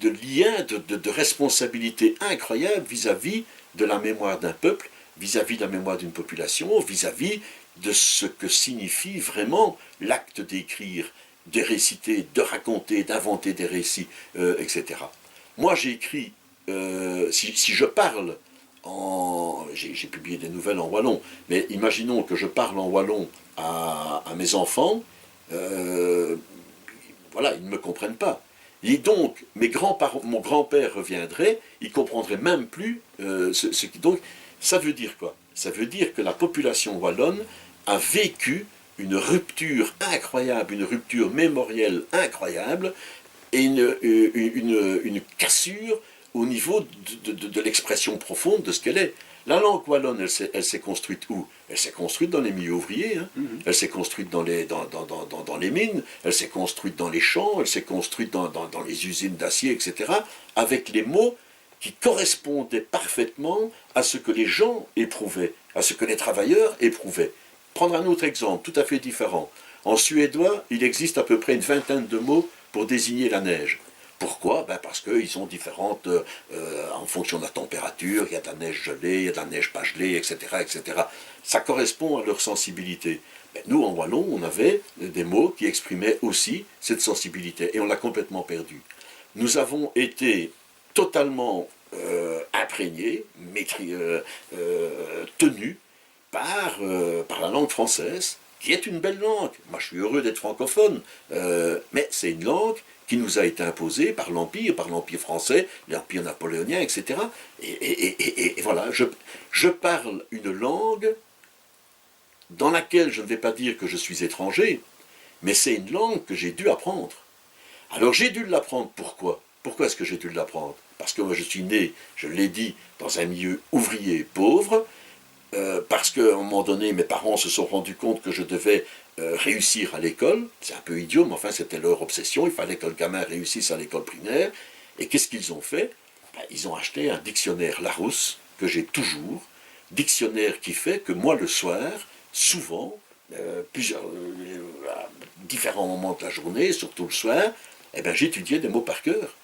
lien, de responsabilité incroyable vis-à-vis de la mémoire d'un peuple, vis-à-vis de la mémoire d'une population, vis-à-vis de ce que signifie vraiment l'acte d'écrire, de réciter, de raconter, d'inventer des récits, etc. Moi, j'ai écrit, si je parle j'ai publié des nouvelles en wallon, mais imaginons que je parle en wallon à mes enfants, voilà, ils ne me comprennent pas. Et donc, mon grand-père reviendrait, il ne comprendrait même plus ce qui... Donc, ça veut dire quoi? Ça veut dire que la population wallonne a vécu une rupture incroyable, une rupture mémorielle incroyable, et une cassure au niveau de l'expression profonde de ce qu'elle est. La langue wallonne, elle s'est construite où? Elle s'est construite dans les milieux ouvriers, hein. Elle s'est construite dans les mines, elle s'est construite dans les champs, elle s'est construite dans les usines d'acier, etc., avec les mots qui correspondaient parfaitement à ce que les gens éprouvaient, à ce que les travailleurs éprouvaient. Prendre un autre exemple, tout à fait différent. En suédois, il existe à peu près une vingtaine de mots pour désigner la neige. Pourquoi? Parce qu'ils sont différentes en fonction de la température, il y a de la neige gelée, il y a de la neige pas gelée, etc., etc. Ça correspond à leur sensibilité. Mais nous, en wallon, on avait des mots qui exprimaient aussi cette sensibilité, et on l'a complètement perdu. Nous avons été totalement imprégnés, tenus par la langue française, qui est une belle langue. Moi, je suis heureux d'être francophone, mais c'est une langue qui nous a été imposée par l'Empire français, l'Empire napoléonien, etc. Et voilà, je parle une langue dans laquelle je ne vais pas dire que je suis étranger, mais c'est une langue que j'ai dû apprendre. Alors j'ai dû l'apprendre, pourquoi? Pourquoi est-ce que j'ai dû l'apprendre? Parce que moi je suis né, je l'ai dit, dans un milieu ouvrier pauvre, parce qu'à un moment donné, mes parents se sont rendus compte que je devais réussir à l'école. C'est un peu idiot, mais enfin c'était leur obsession. Il fallait que le gamin réussisse à l'école primaire. Et qu'est-ce qu'ils ont fait? Ils ont acheté un dictionnaire Larousse, que j'ai toujours, dictionnaire qui fait que moi le soir, souvent, à différents moments de la journée, surtout le soir, j'étudiais des mots par cœur.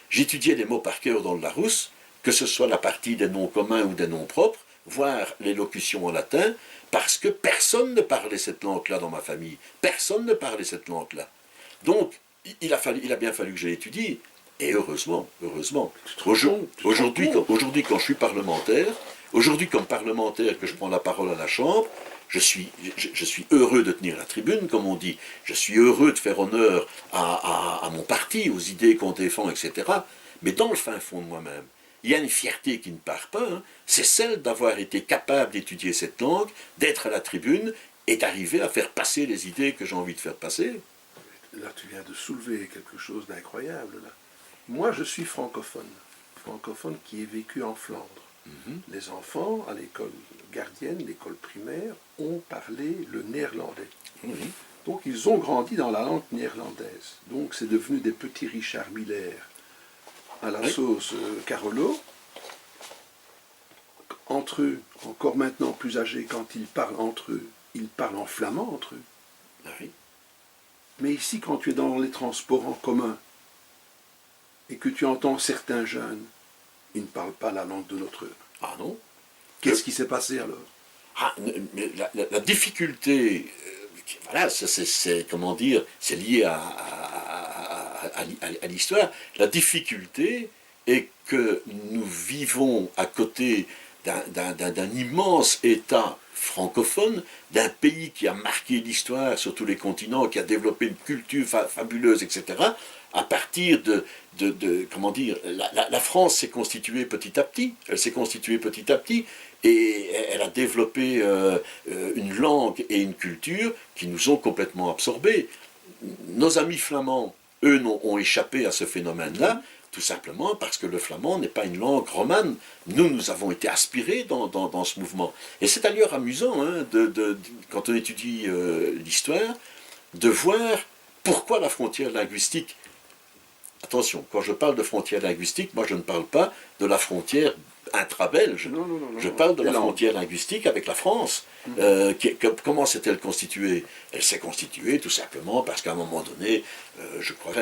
J'étudiais des mots par cœur dans le Larousse, que ce soit la partie des noms communs ou des noms propres, voire l'élocution en latin, parce que personne ne parlait cette langue-là dans ma famille. Personne ne parlait cette langue-là. Donc, il a bien fallu que je l'étudie, et heureusement. Aujourd'hui, quand je suis parlementaire, aujourd'hui, comme parlementaire, que je prends la parole à la Chambre, je suis heureux de tenir la tribune, comme on dit. Je suis heureux de faire honneur à mon parti, aux idées qu'on défend, etc. Mais dans le fin fond de moi-même, il y a une fierté qui ne part pas, hein. C'est celle d'avoir été capable d'étudier cette langue, d'être à la tribune et d'arriver à faire passer les idées que j'ai envie de faire passer. Là, tu viens de soulever quelque chose d'incroyable. Là. Moi, je suis francophone qui ai vécu en Flandre. Les enfants, à l'école gardienne, l'école primaire, ont parlé le néerlandais. Donc, ils ont grandi dans la langue néerlandaise. Donc, c'est devenu des petits Richard Miller à la sauce Carolo. Entre eux, encore maintenant plus âgés, quand ils parlent entre eux, ils parlent en flamand entre eux. Oui. Mais ici, quand tu es dans les transports en commun et que tu entends certains jeunes, ils ne parlent pas la langue de notre heure. Ah non? Qu'est-ce qui s'est passé alors? Mais la difficulté, voilà, c'est comment dire, c'est lié à l'histoire. La difficulté est que nous vivons à côté d'un immense État francophone, d'un pays qui a marqué l'histoire sur tous les continents, qui a développé une culture fabuleuse, etc., à partir comment dire, la France s'est constituée petit à petit, elle s'est constituée petit à petit, et elle a développé une langue et une culture qui nous ont complètement absorbés. Nos amis flamands, eux, ont échappé à ce phénomène-là, tout simplement parce que le flamand n'est pas une langue romane. Nous avons été aspirés dans ce mouvement. Et c'est d'ailleurs amusant, hein, quand on étudie l'histoire, de voir pourquoi la frontière linguistique. Attention, quand je parle de frontière linguistique, moi je ne parle pas de la frontière intra-belge. Je parle de la frontière linguistique avec la France. Comment s'est-elle constituée? Elle s'est constituée tout simplement parce qu'à un moment donné, je crois,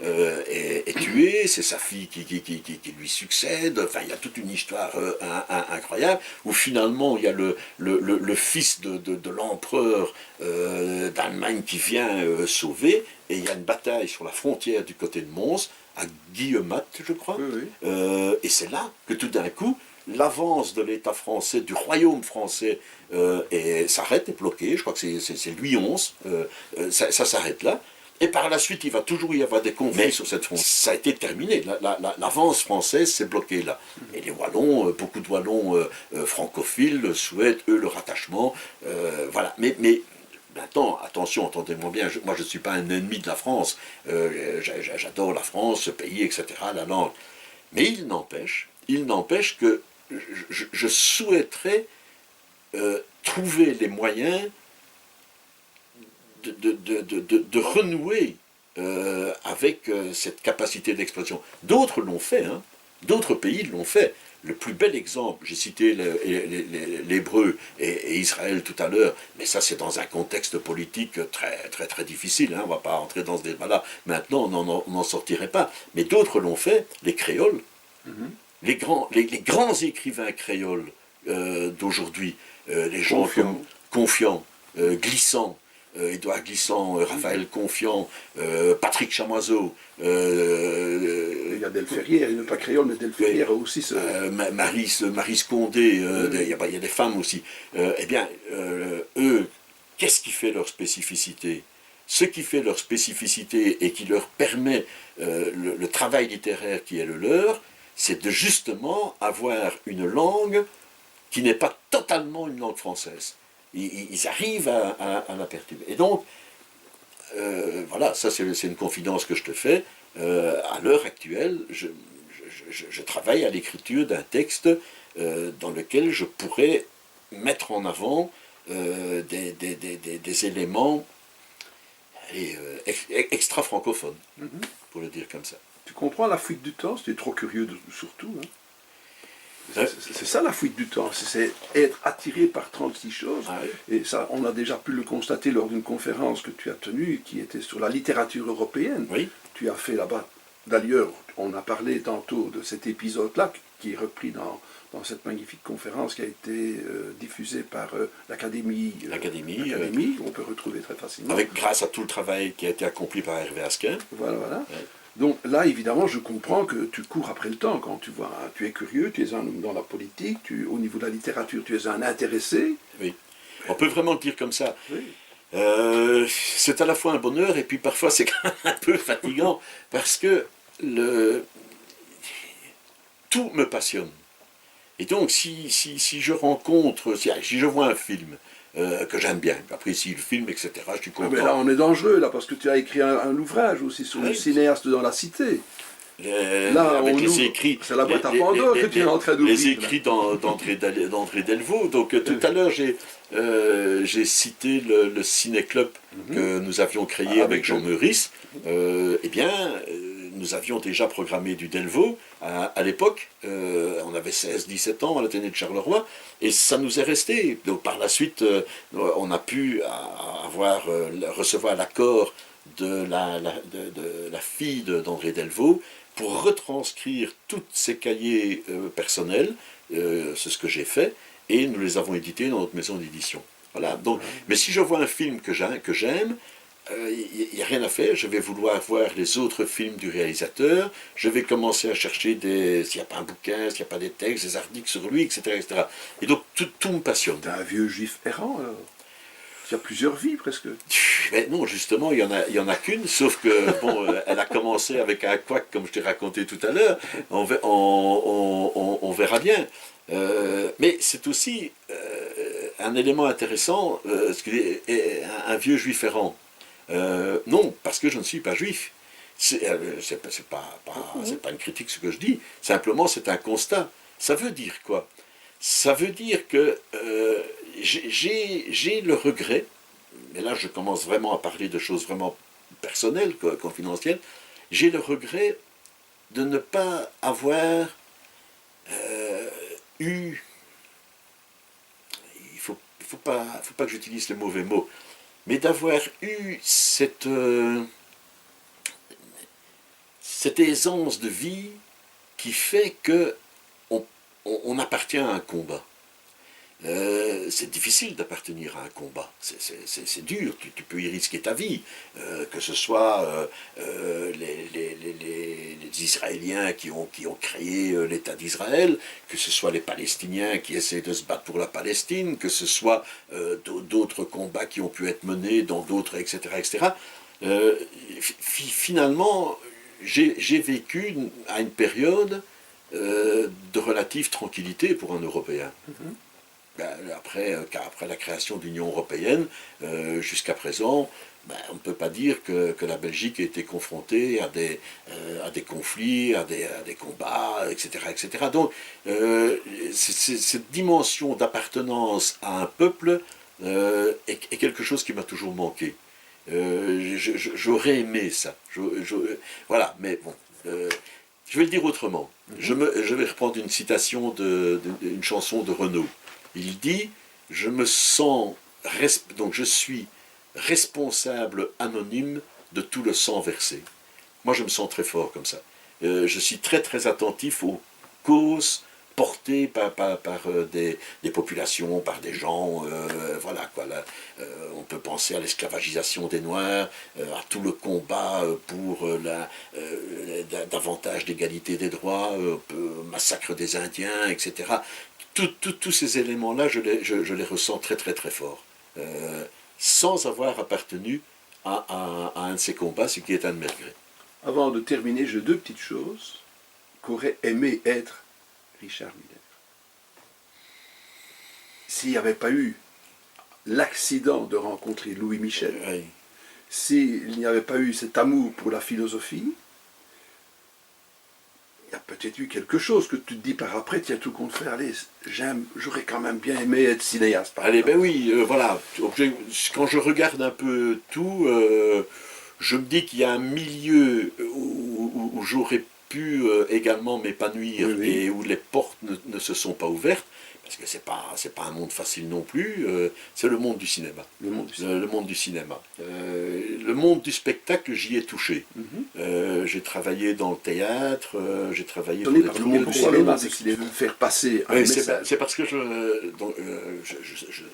est tué, c'est sa fille qui lui succède. Enfin, il y a toute une histoire incroyable où finalement il y a le fils de l'empereur d'Allemagne qui vient sauver, et il y a une bataille sur la frontière du côté de Mons, à Guillematte, je crois, et c'est là que tout d'un coup, l'avance de l'État français, du royaume français, s'arrête, est bloquée. Je crois que c'est Louis XI, ça s'arrête là. Et par la suite, il va toujours y avoir des conflits sur cette frontière. Ça a été terminé. L'avance française s'est bloquée là. Et les Wallons, beaucoup de Wallons francophiles souhaitent, eux, le rattachement. Voilà. Mais maintenant, attention, entendez-moi bien, moi je ne suis pas un ennemi de la France. J'adore la France, ce pays, etc., la langue. Mais il n'empêche que je souhaiterais trouver les moyens de renouer avec cette capacité d'expression. D'autres l'ont fait, hein. D'autres pays l'ont fait. Le plus bel exemple, j'ai cité l'hébreu et Israël tout à l'heure, mais ça c'est dans un contexte politique très difficile, hein, on ne va pas entrer dans ce débat-là, maintenant on n'en sortirait pas. Mais d'autres l'ont fait, les créoles, les grands écrivains créoles d'aujourd'hui, les gens comme Confiant, Glissant, Édouard Glissant, Raphaël Confiant, Patrick Chamoiseau. Il y a Delferrière, il n'est pas créole, mais Delferrière aussi. Maryse Condé, il y a des femmes aussi. Eh bien, eux, qu'est-ce qui fait leur spécificité? Ce qui fait leur spécificité et qui leur permet le travail littéraire qui est le leur, c'est de justement avoir une langue qui n'est pas totalement une langue française. Ils arrivent à la perturber. Et donc, voilà, ça c'est une confidence que je te fais. À l'heure actuelle, je travaille à l'écriture d'un texte dans lequel je pourrais mettre en avant des éléments extra-francophones, pour le dire comme ça. Tu comprends la fuite du temps? Tu es trop curieux surtout. Hein? C'est ça la fuite du temps, c'est être attiré par 36 choses. Ah oui. Et ça, on a déjà pu le constater lors d'une conférence que tu as tenue, qui était sur la littérature européenne. Oui. Tu as fait là-bas. D'ailleurs, on a parlé tantôt de cet épisode-là, qui est repris dans cette magnifique conférence qui a été diffusée par l'Académie. On peut retrouver très facilement. Grâce à tout le travail qui a été accompli par Hervé Asquin. Voilà. Ouais. Donc là, évidemment, je comprends que tu cours après le temps quand tu vois. Tu es curieux, tu es dans la politique, au niveau de la littérature, tu es un intéressé. Oui, on peut vraiment le dire comme ça. Oui. C'est à la fois un bonheur et puis parfois c'est quand même un peu fatigant parce que tout me passionne. Et donc si je rencontre, si je vois un film que j'aime bien, j'apprécie le film, etc., je suis content. Mais là on est dangereux, là, parce que tu as écrit un ouvrage aussi sur le cinéaste dans la cité. Là, c'est la boîte à Pandore que tu es en train d'ouvrir. Les écrits d'André Delvaux. Donc tout à l'heure, j'ai cité le ciné-club que nous avions créé avec Jean Meurice. Eh bien, nous avions déjà programmé du Delvaux à l'époque. On avait 16-17 ans à l'Athénée de Charleroi. Et ça nous est resté. Donc par la suite, on a pu recevoir l'accord de la fille d'André Delvaux pour retranscrire tous ces cahiers personnels, c'est ce que j'ai fait, et nous les avons édités dans notre maison d'édition. Voilà. Donc, mais si je vois un film que j'aime, il n'y a rien à faire, je vais vouloir voir les autres films du réalisateur, je vais commencer à chercher s'il n'y a pas un bouquin, s'il n'y a pas des textes, des articles sur lui, etc. etc. Et donc tout me passionne. T'es un vieux juif errant alors? Il y a plusieurs vies presque. Mais non, justement, il y en a qu'une, sauf que, bon, elle a commencé avec un couac, comme je t'ai raconté tout à l'heure, on verra bien. Mais c'est aussi un élément intéressant, un vieux juif errant. Non, parce que je ne suis pas juif. C'est pas une critique ce que je dis, simplement c'est un constat. Ça veut dire quoi? Ça veut dire que j'ai le regret, mais là je commence vraiment à parler de choses vraiment personnelles, confidentielles, j'ai le regret de ne pas avoir eu, il faut pas que j'utilise le mauvais mot, mais d'avoir eu cette aisance de vie qui fait que on appartient à un combat. C'est difficile d'appartenir à un combat, c'est dur, tu peux y risquer ta vie, que ce soit les Israéliens qui ont créé l'État d'Israël, que ce soit les Palestiniens qui essaient de se battre pour la Palestine, que ce soit d'autres combats qui ont pu être menés dans d'autres, etc. etc. Finalement, j'ai vécu à une période de relative tranquillité pour un Européen. Après la création de l'Union européenne, jusqu'à présent, on ne peut pas dire que la Belgique ait été confrontée à des conflits, à des combats, etc. etc. Donc, cette dimension d'appartenance à un peuple est quelque chose qui m'a toujours manqué. J'aurais aimé ça. Voilà, mais bon. Je vais le dire autrement. Je vais reprendre une citation d'une chanson de Renaud. Il dit « Je me sens, donc je suis responsable anonyme de tout le sang versé. » Moi, je me sens très fort comme ça. Je suis très, très attentif aux causes portées par des populations, par des gens. Voilà, quoi. Là, on peut penser à l'esclavagisation des Noirs, à tout le combat pour davantage d'égalité des droits, massacre des Indiens, etc. Tous ces éléments-là, je les ressens très très très fort, sans avoir appartenu à un de ces combats, ce qui est un de mes regrets. Avant de terminer, j'ai deux petites choses qu'aurait aimé être Richard Miller. S'il n'y avait pas eu l'accident de rencontrer Louis Michel, Oui. s'il n'y avait pas eu cet amour pour la philosophie, il y a peut-être eu quelque chose que tu te dis par après, tiens, tout compte fait, allez, j'aurais quand même bien aimé être cinéaste. Allez, ben oui, voilà. Quand je regarde un peu tout, je me dis qu'il y a un milieu où j'aurais pu également m'épanouir, oui, oui, et où les portes ne se sont pas ouvertes, parce que c'est pas un monde facile non plus, c'est le monde du cinéma. Le monde du cinéma. Le monde du spectacle, j'y ai touché. J'ai travaillé dans le théâtre, j'ai travaillé dans le monde du cinéma, c'est qu'il veut faire passer un message. C'est parce que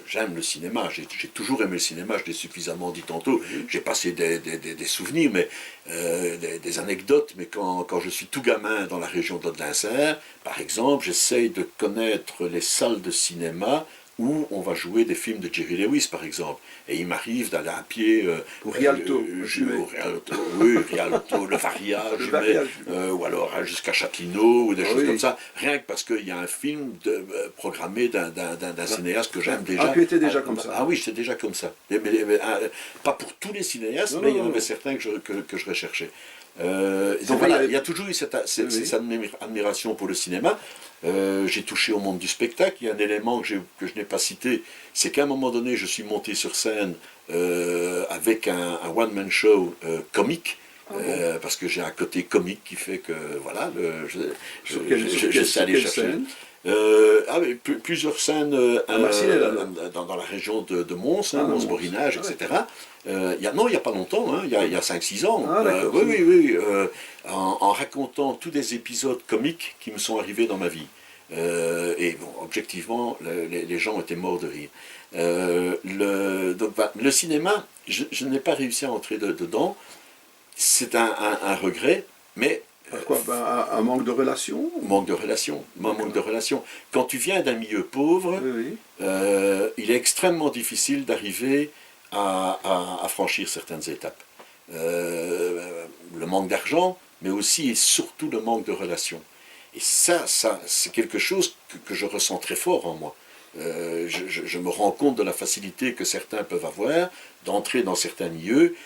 j'aime le cinéma, j'ai toujours aimé le cinéma, je l'ai suffisamment dit tantôt, j'ai passé des souvenirs, mais des anecdotes, mais quand je suis tout gamin dans la région d'Aude-Linsert, par exemple, j'essaye de connaître les salles de cinéma où on va jouer des films de Jerry Lewis, par exemple. Et il m'arrive d'aller à pied... au Rialto. Oui, Rialto, le Varia, ou alors jusqu'à Châtelineau, ou des choses comme ça. Rien que parce qu'il y a un film programmé d'un cinéaste que j'aime déjà. Ah, tu étais déjà comme ça. Ah oui, j'étais déjà comme ça. Mais, pas pour tous les cinéastes, mais il y en avait certains que je recherchais. Donc voilà, il y a toujours eu cette admiration pour le cinéma. J'ai touché au monde du spectacle. Il y a un élément que je n'ai pas cité, c'est qu'à un moment donné, je suis monté sur scène avec un one-man show comique. Parce que j'ai un côté comique qui fait que voilà, je sais aller chercher. Plusieurs scènes dans la région de Mons, Mons-Borinage, etc. Il n'y a pas longtemps, hein, il y a 5-6 ans. Oui. En racontant tous des épisodes comiques qui me sont arrivés dans ma vie. Et bon, objectivement, les gens étaient morts de rire. Donc, le cinéma, je n'ai pas réussi à entrer dedans. C'est un regret, mais... Pourquoi un manque de relation? Manque de relation. Quand tu viens d'un milieu pauvre, il est extrêmement difficile d'arriver à franchir certaines étapes. Le manque d'argent, mais aussi et surtout le manque de relations. Et ça c'est quelque chose que je ressens très fort en moi. Je me rends compte de la facilité que certains peuvent avoir d'entrer dans certains milieux,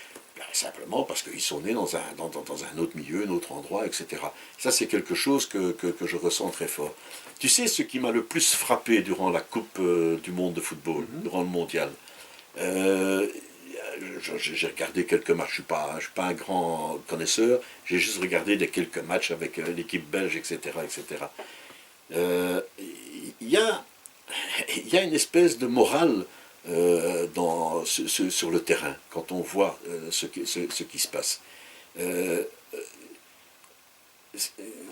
simplement parce qu'ils sont nés dans un autre milieu, un autre endroit, etc. Ça, c'est quelque chose que je ressens très fort. Tu sais, ce qui m'a le plus frappé durant la Coupe du Monde de football, durant le mondial, j'ai regardé quelques matchs, je ne suis pas un grand connaisseur, j'ai juste regardé quelques matchs avec l'équipe belge, etc. etc. Il y a une espèce de morale sur le terrain, quand on voit ce qui se passe.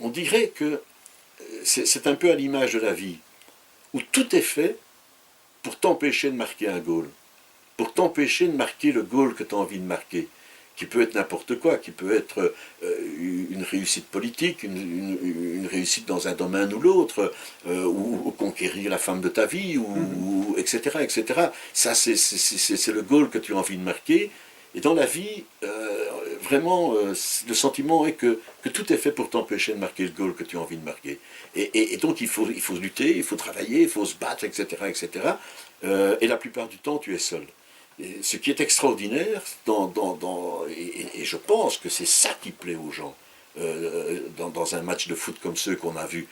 On dirait que c'est un peu à l'image de la vie, où tout est fait pour t'empêcher de marquer un goal, pour t'empêcher de marquer le goal que tu as envie de marquer, qui peut être n'importe quoi, qui peut être une réussite politique, une réussite dans un domaine ou l'autre, ou conquérir la femme de ta vie, etc., etc. Ça, c'est le goal que tu as envie de marquer. Et dans la vie, vraiment, le sentiment est que tout est fait pour t'empêcher de marquer le goal que tu as envie de marquer. Et donc, il faut lutter, il faut travailler, il faut se battre, etc., etc. Et la plupart du temps, tu es seul. Et ce qui est extraordinaire, et je pense que c'est ça qui plaît aux gens, dans un match de foot comme ceux qu'on a vus,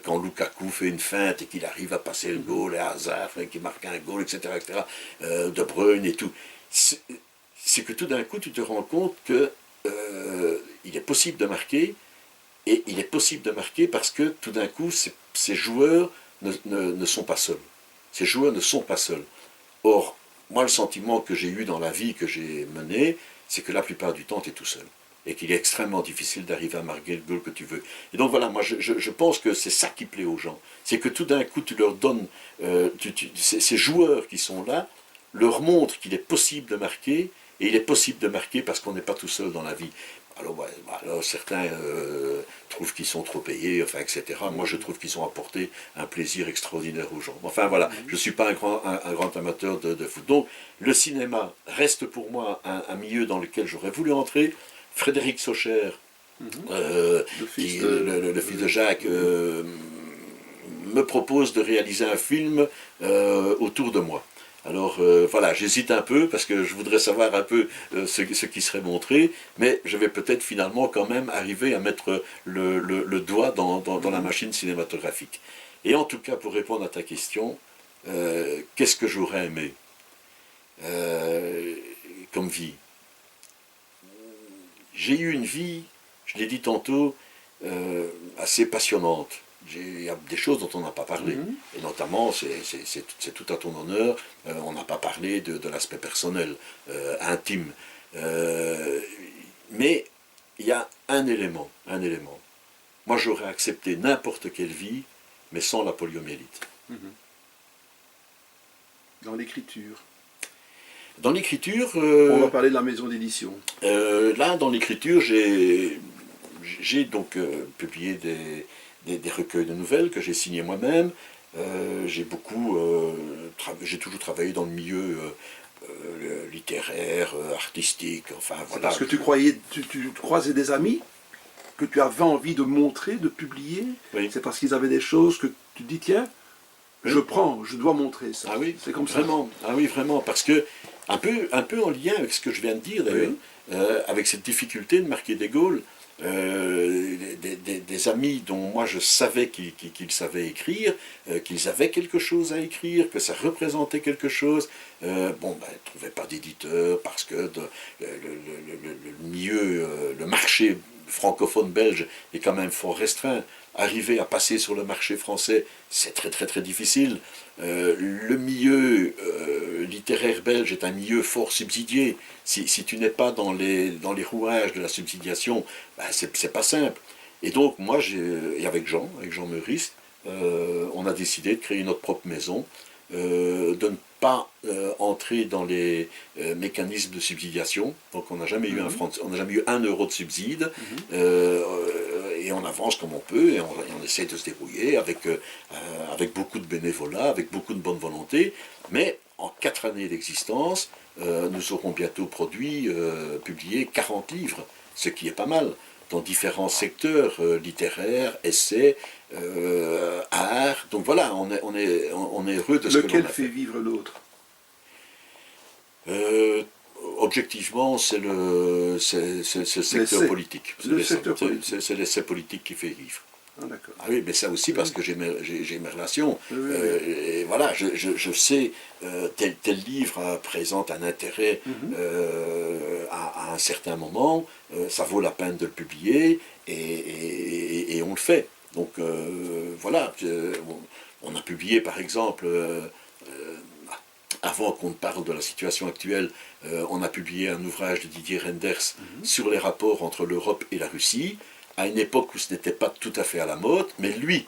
quand Lukaku fait une feinte et qu'il arrive à passer le goal, et Hazard qui marque un goal, etc., etc., De Bruyne et tout, c'est que tout d'un coup, tu te rends compte que il est possible de marquer, et il est possible de marquer parce que tout d'un coup, ces joueurs ne sont pas seuls. Ces joueurs ne sont pas seuls. Or, moi, le sentiment que j'ai eu dans la vie que j'ai menée, c'est que la plupart du temps, tu es tout seul. Et qu'il est extrêmement difficile d'arriver à marquer le goal que tu veux. Et donc voilà, moi je pense que c'est ça qui plaît aux gens. C'est que tout d'un coup, tu leur donnes, ces joueurs qui sont là, leur montrent qu'il est possible de marquer, et il est possible de marquer parce qu'on n'est pas tout seul dans la vie. Alors certains trouvent qu'ils sont trop payés, enfin, etc. Moi, je trouve qu'ils ont apporté un plaisir extraordinaire aux gens. Enfin, voilà, je ne suis pas un grand amateur de foot. Donc, le cinéma reste pour moi un milieu dans lequel j'aurais voulu entrer. Frédéric Socher, le fils de Jacques, me propose de réaliser un film autour de moi. Alors voilà, j'hésite un peu parce que je voudrais savoir un peu ce qui serait montré, mais je vais peut-être finalement quand même arriver à mettre le doigt dans la machine cinématographique. Et en tout cas, pour répondre à ta question, qu'est-ce que j'aurais aimé comme vie? J'ai eu une vie, je l'ai dit tantôt, assez passionnante. Il y a des choses dont on n'a pas parlé. Et notamment, c'est tout à ton honneur, on n'a pas parlé de l'aspect personnel, intime. Mais il y a un élément. Moi, j'aurais accepté n'importe quelle vie, mais sans la poliomyélite. Dans l'écriture. Dans l'écriture... on va parler de la maison d'édition. Là, dans l'écriture, j'ai donc publié des recueils de nouvelles que j'ai signés moi-même. J'ai toujours travaillé dans le milieu littéraire, artistique, enfin voilà. Parce que tu croisais des amis que tu avais envie de montrer, de publier. Oui. C'est parce qu'ils avaient des choses que tu dis, tiens, oui. Je dois montrer ça. Ah oui, c'est comme vraiment, ça. Ah oui, vraiment, parce que un peu en lien avec ce que je viens de dire d'ailleurs, oui. Avec cette difficulté de marquer des goals. Des amis dont moi je savais qu'ils savaient écrire, qu'ils avaient quelque chose à écrire, que ça représentait quelque chose. Ils ne trouvaient pas d'éditeur parce que le marché francophone belge est quand même fort restreint. Arriver à passer sur le marché français, c'est très très très difficile. Le milieu littéraire belge est un milieu fort subsidié. Si tu n'es pas dans les rouages de la subsidiation, c'est pas simple. Et donc moi, et avec Jean Meurisse, on a décidé de créer notre propre maison, de ne pas entrer dans les mécanismes de subsidiation. Donc on n'a jamais eu un euro de subside. Et on avance comme on peut, et on essaie de se débrouiller avec beaucoup de bénévolat, avec beaucoup de bonne volonté, mais en 4 années d'existence, nous aurons bientôt publié 40 livres, ce qui est pas mal, dans différents secteurs, littéraires, essais, art. Donc voilà, on est heureux de ce que l'on a fait. Lequel fait vivre l'autre? Objectivement, c'est le secteur politique. C'est l'essai politique qui fait vivre. Ah, d'accord. Ah oui, mais ça aussi parce que j'ai mes relations. Oui. Et voilà, je sais, tel livre présente un intérêt à un certain moment, ça vaut la peine de le publier, et on le fait. Donc voilà, on a publié par exemple, avant qu'on parle de la situation actuelle, on a publié un ouvrage de Didier Reynders sur les rapports entre l'Europe et la Russie, à une époque où ce n'était pas tout à fait à la mode, mais lui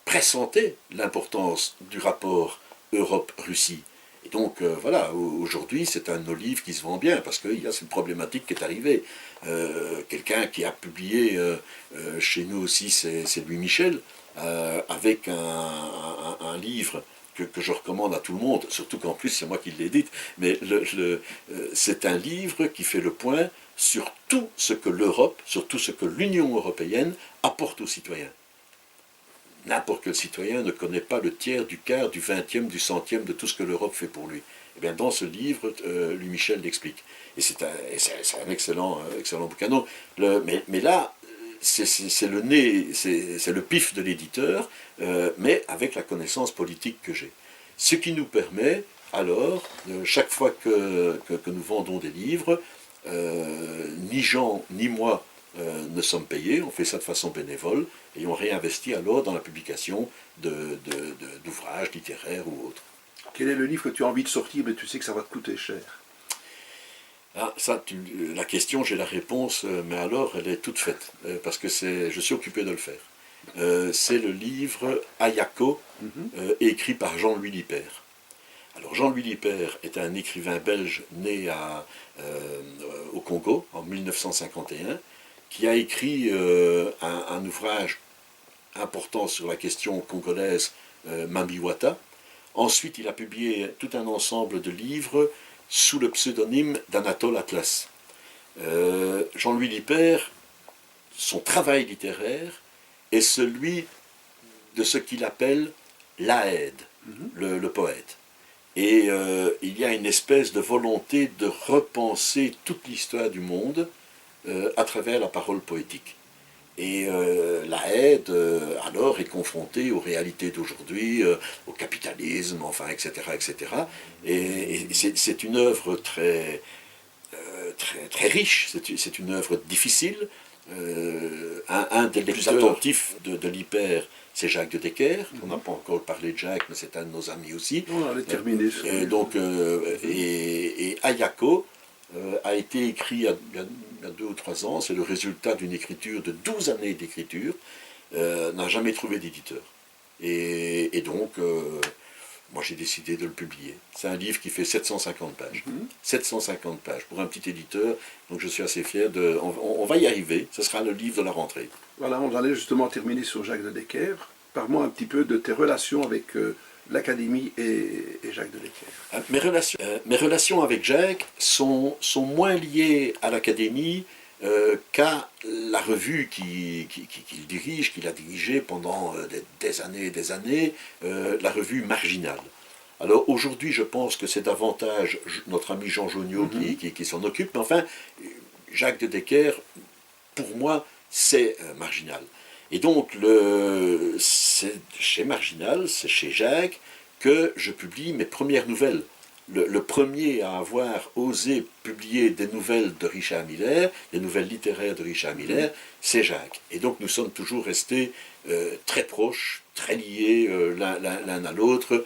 pressentait l'importance du rapport Europe-Russie. Et donc voilà, aujourd'hui c'est un de nos livres qui se vend bien, parce qu'il y a cette problématique qui est arrivée. Quelqu'un qui a publié, chez nous aussi c'est Louis Michel, avec un livre que je recommande à tout le monde, surtout qu'en plus c'est moi qui l'édite, mais c'est un livre qui fait le point sur tout ce que l'Europe, sur tout ce que l'Union européenne apporte aux citoyens. N'importe quel citoyen ne connaît pas le tiers, du quart, du vingtième, du centième de tout ce que l'Europe fait pour lui. Et bien dans ce livre, Louis Michel l'explique. Et c'est un excellent bouquin. Donc, mais là, c'est le pif de l'éditeur, mais avec la connaissance politique que j'ai. Ce qui nous permet, alors, chaque fois que nous vendons des livres, ni Jean ni moi ne sommes payés, on fait ça de façon bénévole, et on réinvestit alors dans la publication d'ouvrages littéraires ou autres. Quel est le livre que tu as envie de sortir, mais tu sais que ça va te coûter cher? Ah, ça, la question, j'ai la réponse, mais alors elle est toute faite, parce que je suis occupé de le faire. C'est le livre Ayako, écrit par Jean-Louis Lippert. Alors Jean-Louis Lippert est un écrivain belge né au Congo en 1951, qui a écrit un ouvrage important sur la question congolaise, Mambiwata. Ensuite, il a publié tout un ensemble de livres sous le pseudonyme d'Anatole Atlas. Jean-Louis Lippert, son travail littéraire est celui de ce qu'il appelle l'Aède, le poète. Et il y a une espèce de volonté de repenser toute l'histoire du monde à travers la parole poétique. Et l'Aède, alors, est confrontée aux réalités d'aujourd'hui, au capitalisme, enfin, etc., etc. Et c'est une œuvre très riche, c'est une œuvre difficile. Un des plus attentifs de Lippert, c'est Jacques de Decker. On n'a pas encore parlé de Jacques, mais c'est un de nos amis aussi. On allait terminer. Et Ayako a été écrit il y a 2 ou 3 ans. C'est le résultat d'une écriture de 12 années d'écriture. N'a jamais trouvé d'éditeur. Et donc, moi j'ai décidé de le publier. C'est un livre qui fait 750 pages. 750 pages pour un petit éditeur. Donc je suis assez fier de... On va y arriver. Ce sera le livre de la rentrée. Voilà, on allait justement terminer sur Jacques de Decker. Parle-moi un petit peu de tes relations avec l'Académie et Jacques de Decker. Mes relations avec Jacques sont moins liées à l'Académie qu'à la revue qu'il dirige, qu'il a dirigée pendant des années et des années, la revue Marginale. Alors aujourd'hui, je pense que c'est davantage notre ami Jean Joniot qui s'en occupe, mais enfin, Jacques de Decker, pour moi, c'est Marginal. Et donc, c'est chez Marginal, c'est chez Jacques, que je publie mes premières nouvelles. Le premier à avoir osé publier des nouvelles de Richard Miller, des nouvelles littéraires de Richard Miller, c'est Jacques. Et donc nous sommes toujours restés très proches, très liés l'un à l'autre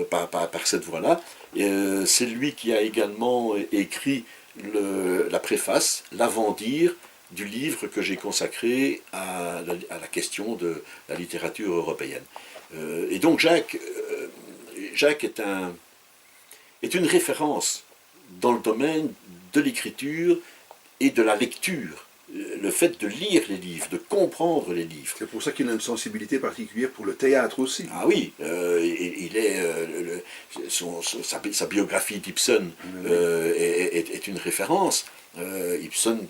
par cette voie-là. C'est lui qui a également écrit la préface, l'avant-dire du livre que j'ai consacré à la question de la littérature européenne. Et donc Jacques est une référence dans le domaine de l'écriture et de la lecture le fait de lire les livres, de comprendre les livres. C'est pour ça qu'il a une sensibilité particulière pour le théâtre aussi. Ah oui, il est, sa biographie d'Ibsen est une référence. Ibsen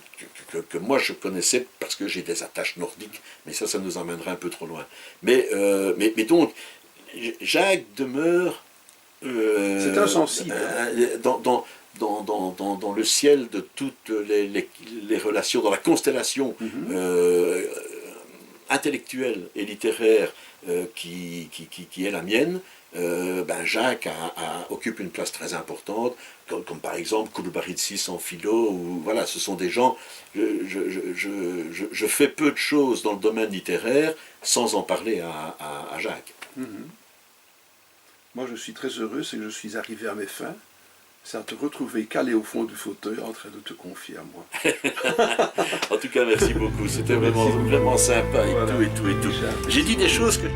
que moi je connaissais parce que j'ai des attaches nordiques, mais ça nous emmènerait un peu trop loin. Mais donc, Jacques demeure c'est insensible. Dans le ciel de toutes les relations, dans la constellation intellectuelle et littéraire qui est la mienne, Jacques occupe une place très importante, comme par exemple Kouloubaritsis en philo, ou voilà, ce sont des gens, je fais peu de choses dans le domaine littéraire sans en parler à Jacques. Moi je suis très heureux, c'est que je suis arrivé à mes fins, c'est à te retrouver calé au fond du fauteuil en train de te confier à moi. En tout cas, merci beaucoup, c'était vraiment sympa et tout. J'ai dit des choses que...